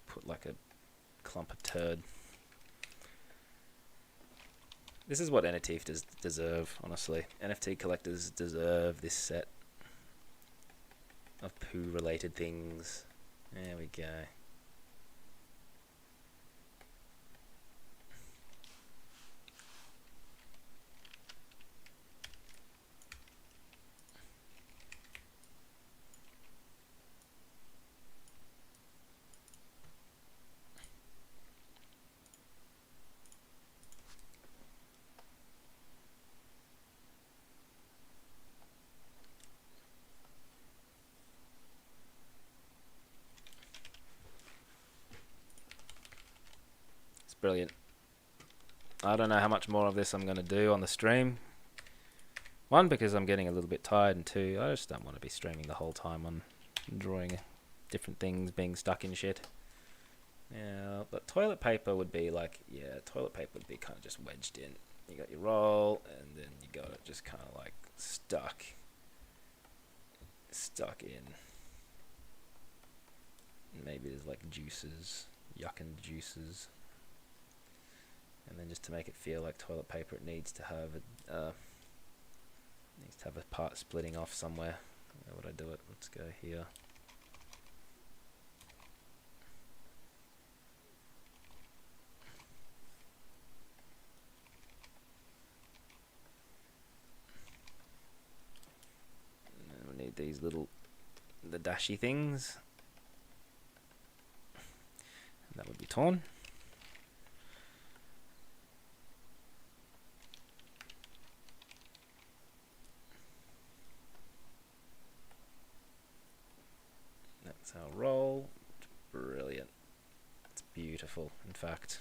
Put like a clump of turd. This is what NFTs deserve, honestly. NFT collectors deserve this set of poo-related things. There we go. Brilliant. I don't know how much more of this I'm going to do on the stream. One, because I'm getting a little bit tired, and two, I just don't want to be streaming the whole time on drawing different things being stuck in shit. Yeah, but toilet paper would be like, yeah, toilet paper would be kind of just wedged in. you got your roll, and then you got it just kind of like stuck in. Maybe there's like juices, yucking juices, and then just to make it feel like toilet paper, it needs to have a part splitting off somewhere. Where would I do it? Let's go here. And then we need these the dashy things. And that would be torn. That's our roll. It's brilliant. It's beautiful, in fact.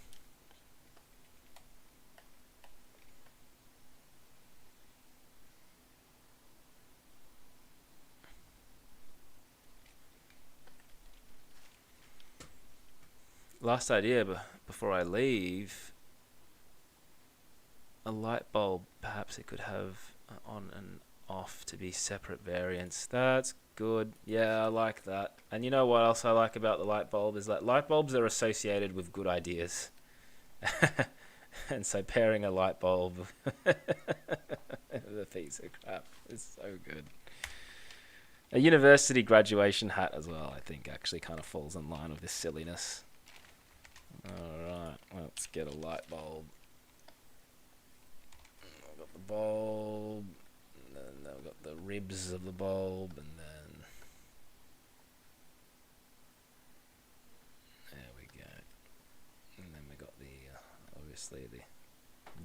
Last idea, but before I leave, a light bulb, perhaps it could have on and off to be separate variants. That's good. Yeah, I like that. And you know what else I like about the light bulb is that light bulbs are associated with good ideas. And so pairing a light bulb with a piece of crap is so good. A university graduation hat as well, I think, actually kind of falls in line with this silliness. Alright, let's get a light bulb. I've got the bulb, and then I've got the ribs of the bulb, and then there we go. And then we got the, obviously the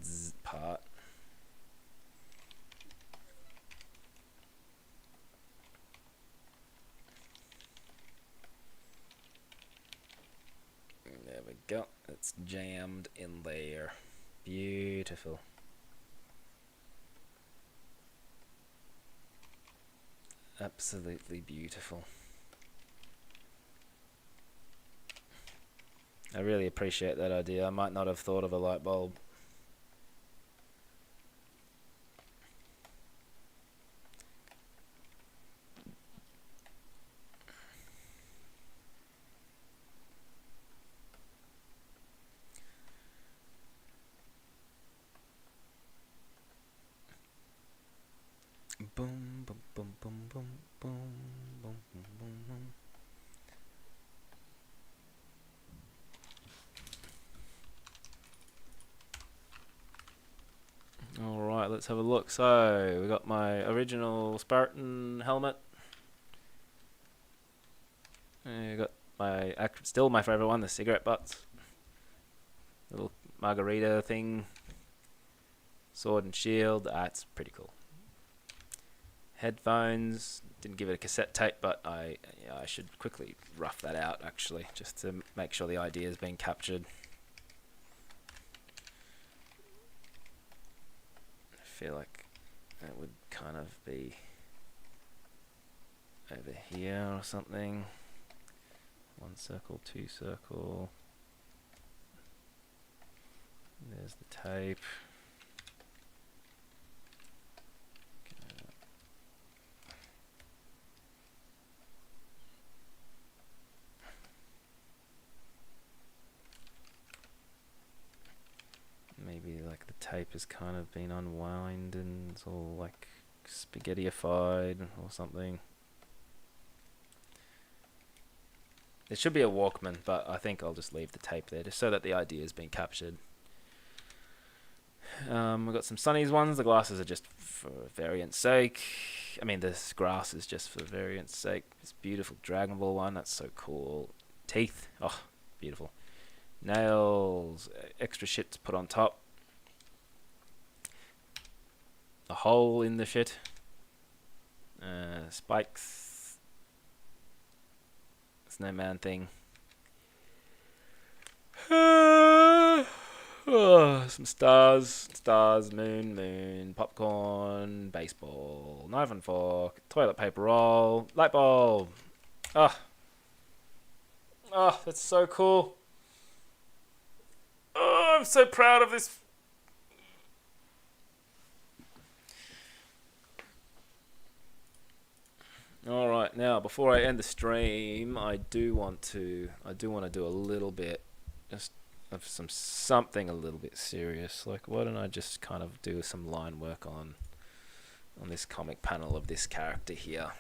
zzz part. There we go. It's jammed in there. Beautiful. Absolutely beautiful. I really appreciate that idea. I might not have thought of a light bulb. Boom, boom, boom, boom, boom, boom, boom, boom, boom, boom. Alright, let's have a look. So, we got my original Spartan helmet. We got still my favorite one, the cigarette butts. Little margarita thing. Sword and shield. That's pretty cool. Headphones. Didn't give it a cassette tape, but I should quickly rough that out actually, just to make sure the idea is being captured. I feel like it would kind of be over here or something. 1 circle, 2 circle. There's the tape. Maybe like the tape has kind of been unwound and it's all like spaghetti-ified or something. There should be a Walkman, but I think I'll just leave the tape there just so that the idea has been captured. We've got some Sunny's ones. The glasses are just for variant's sake. I mean, this grass is just for variant's sake. This beautiful Dragon Ball one, that's so cool. Teeth, oh, beautiful. Nails, extra shit to put on top. A hole in the shit. Spikes. Snowman thing. Some stars, moon, popcorn, baseball, knife and fork, toilet paper roll, light bulb. Oh, that's so cool. Oh, I'm so proud of this now before I end the stream, I do want to do a little bit just of something a little bit serious. Like, why don't I just kind of do some line work on this comic panel of this character here?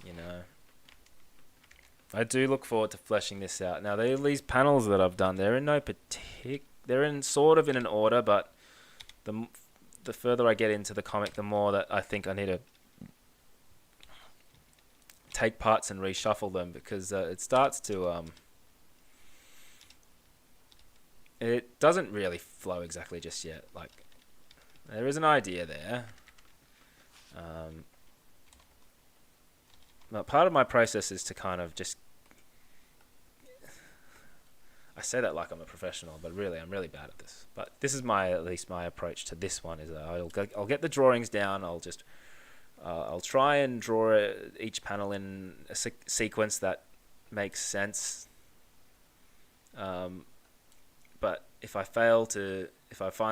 You know, I do look forward to fleshing this out. Now, these panels that I've done, they're in no they're in sort of in an order, but the further I get into the comic, the more that I think I need to take parts and reshuffle them, because it starts to it doesn't really flow exactly just yet. Like, there is an idea there. But part of my process is to kind of just... I say that like I'm a professional, but really I'm really bad at this. But this is at least my approach to this one, is I'll get the drawings down. I'll try and draw each panel in a sequence that makes sense. But if I find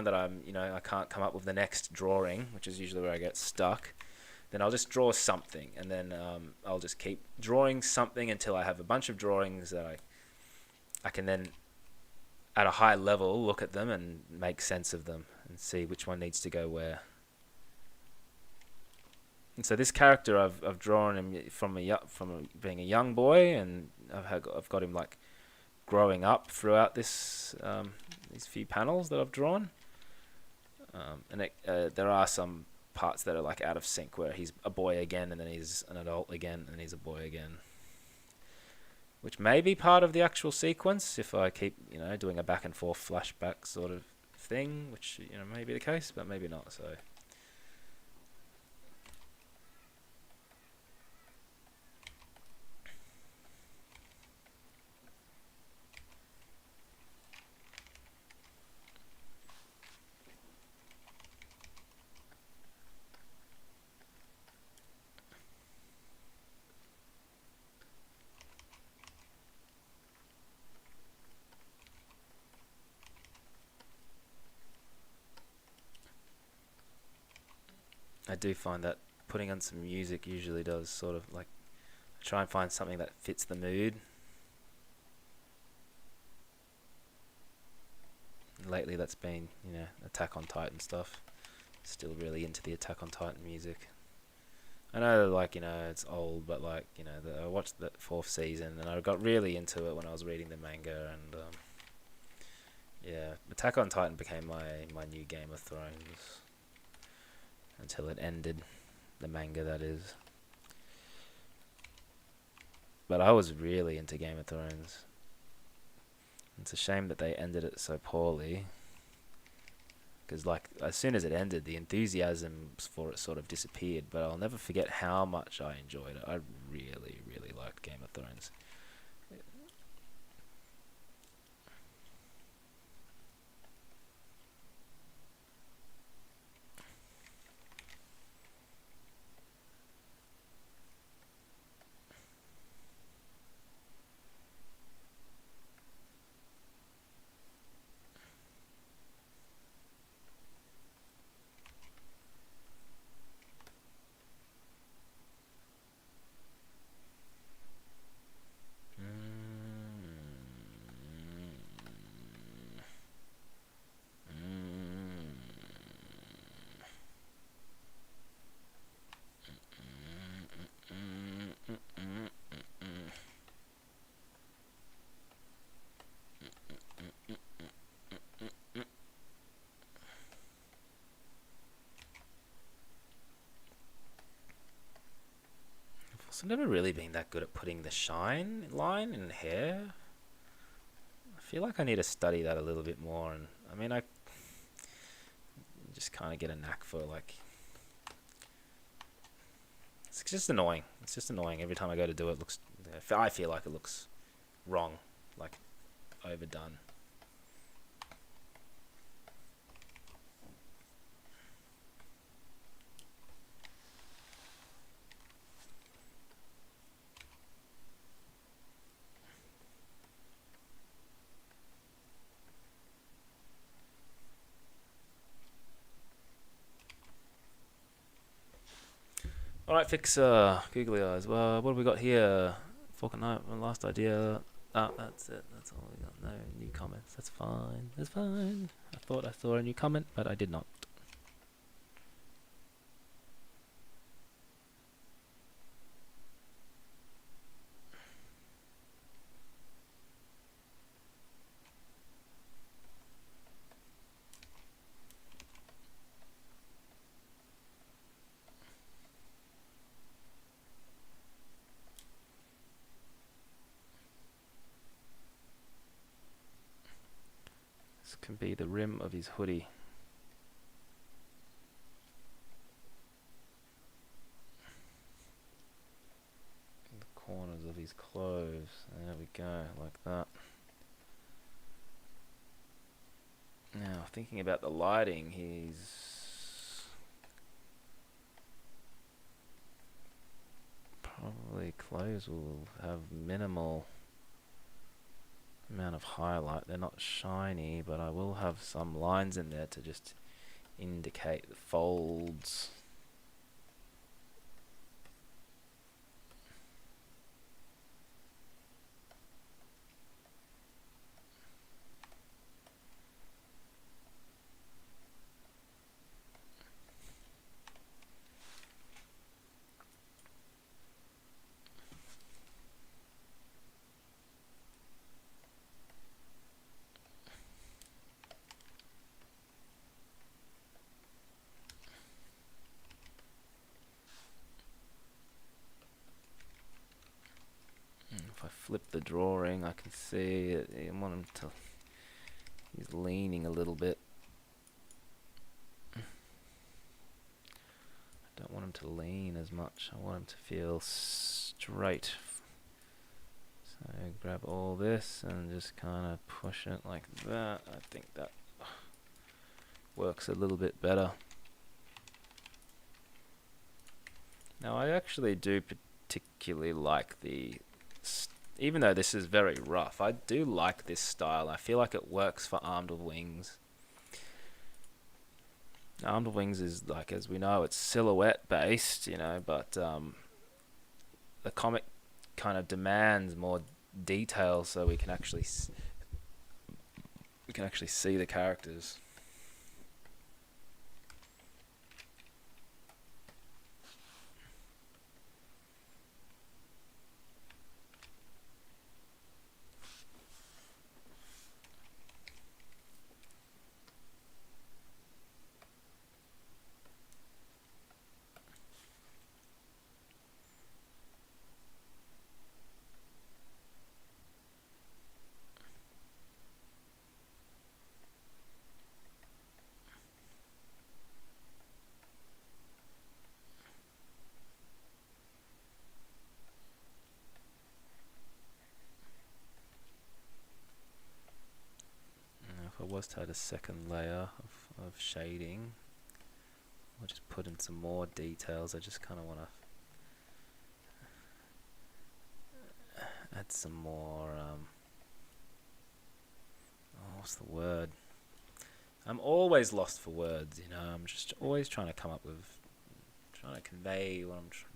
that I can't come up with the next drawing, which is usually where I get stuck, then I'll just draw something, and then I'll just keep drawing something until I have a bunch of drawings that I can then, at a high level, look at them and make sense of them and see which one needs to go where. And so this character, I've drawn him from being a young boy, and I've got him like growing up throughout these few panels that I've drawn. And there are some parts that are like out of sync, where he's a boy again, and then he's an adult again, and he's a boy again, which may be part of the actual sequence if I keep doing a back and forth flashback sort of thing, which may be the case, but maybe not. So I do find that putting on some music usually does sort of like, I try and find something that fits the mood. And lately that's been, Attack on Titan stuff. Still really into the Attack on Titan music. I know, it's old, but I watched the 4th season, and I got really into it when I was reading the manga, and Attack on Titan became my new Game of Thrones. Until it ended, the manga that is. But I was really into Game of Thrones. It's a shame that they ended it so poorly, because as soon as it ended, the enthusiasm for it sort of disappeared. But I'll never forget how much I enjoyed it. I really, really liked Game of Thrones. I've never really been that good at putting the shine line in hair. I feel like I need to study that a little bit more, and I just kind of get a knack for it's just annoying. It's just annoying every time I go to do it. I feel like it looks wrong, like overdone. Alright, fix googly eyes. Well, what have we got here? Fork and knife, my last idea. Ah, that's it. That's all we got. No new comments. That's fine. That's fine. I thought I saw a new comment, but I did not. This can be the rim of his hoodie. The corners of his clothes. There we go, like that. Now, thinking about the lighting, he's probably clothes will have minimal amount of highlight. They're not shiny, but I will have some lines in there to just indicate the folds. If I flip the drawing, I can see it. I want him to. He's leaning a little bit. I don't want him to lean as much. I want him to feel straight. So grab all this and just kind of push it like that. I think that works a little bit better. Now I actually do particularly like the, even though this is very rough, I do like this style. I feel like it works for Armed with Wings. Armed with Wings is, like, as we know, it's silhouette based, you know, but the comic kind of demands more detail, so we can actually see the characters. If I was to add a second layer of shading, I'll just put in some more details. I just kind of want to add some more, what's the word? I'm always lost for words, you know. I'm just always trying to come up with, trying to convey what I'm trying.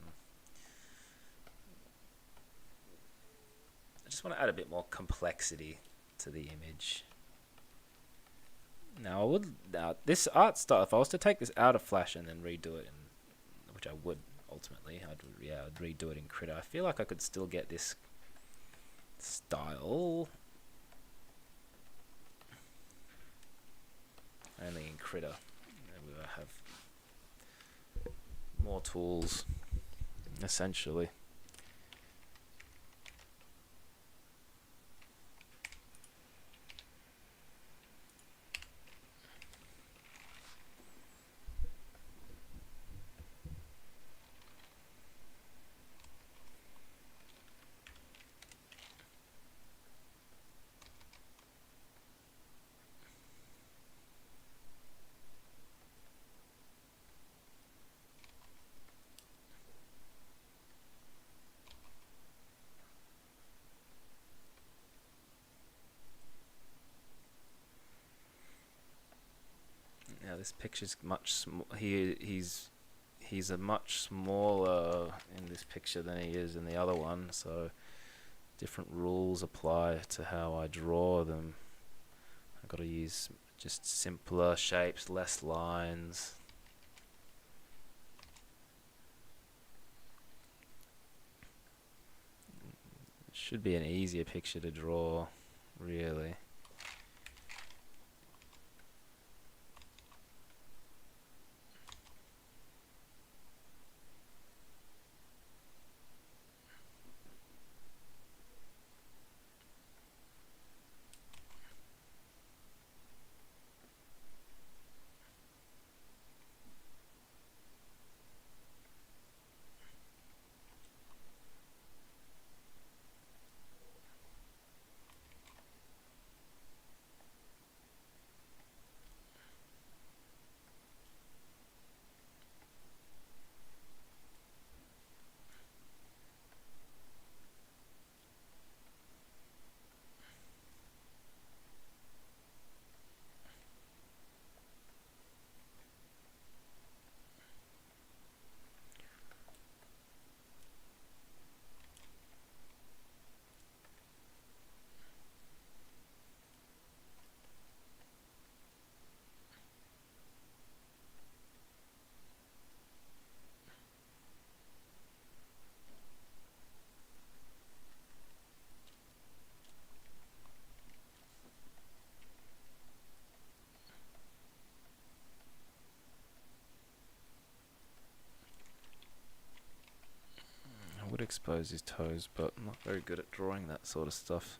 I just want to add a bit more complexity to the image. Now this art style, if I was to take this out of Flash and then redo it, which I would ultimately, I'd redo it in Krita. I feel like I could still get this style only in Krita. We will have more tools, essentially. Now this picture's much he's he's a much smaller in this picture than he is in the other one, so different rules apply to how I draw them. I've got to use just simpler shapes, less lines. It should be an easier picture to draw, really. I would expose his toes, but I'm not very good at drawing that sort of stuff.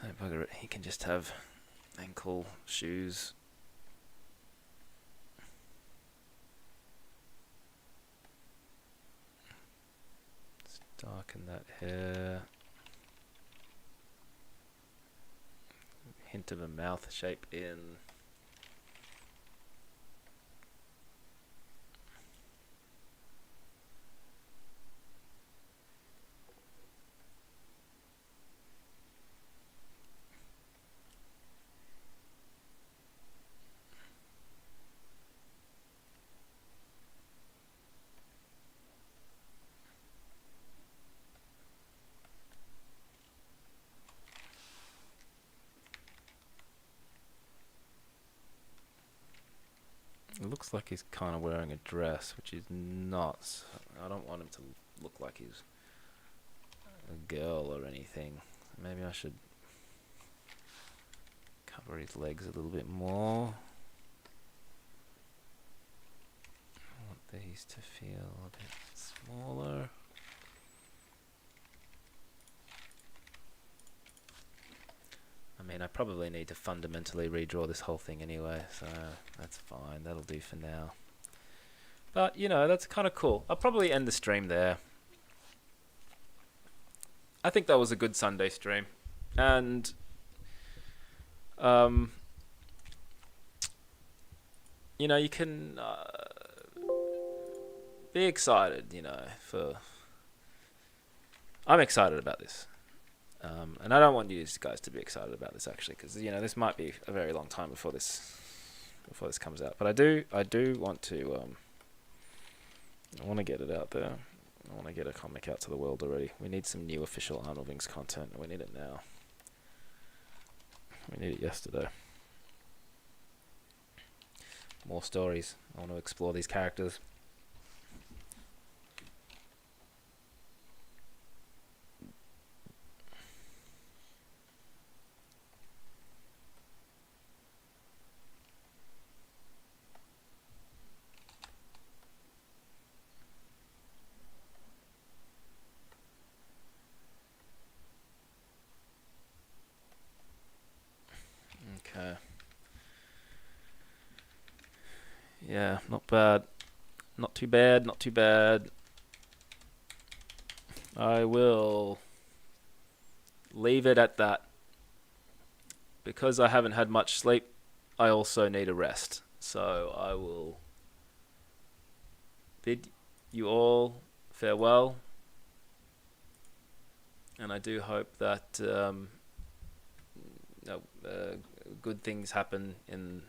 So bugger it, he can just have ankle shoes. Let's darken that hair. Hint of a mouth shape in. It looks like he's kind of wearing a dress, which is not. I don't want him to look like he's a girl or anything. Maybe I should cover his legs a little bit more. I want these to feel a bit smaller. I mean, I probably need to fundamentally redraw this whole thing anyway, so that's fine. That'll do for now. But, you know, that's kind of cool. I'll probably end the stream there. I think that was a good Sunday stream. And, you know, you can be excited, you know, I'm excited about this. And I don't want you guys to be excited about this, actually, because, you know, this might be a very long time before this comes out. But I do want to I want to get it out there. I want to get a comic out to the world already. We need some new official Arnold Wings content. We need it now. We need it yesterday. More stories. I want to explore these characters. Okay. Yeah, not bad. Not too bad, not too bad. I will leave it at that. Because I haven't had much sleep, I also need a rest. So I will bid you all farewell. And I do hope that good things happen in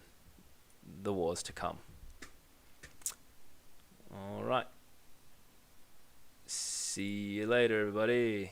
the wars to come. All right. See you later, everybody.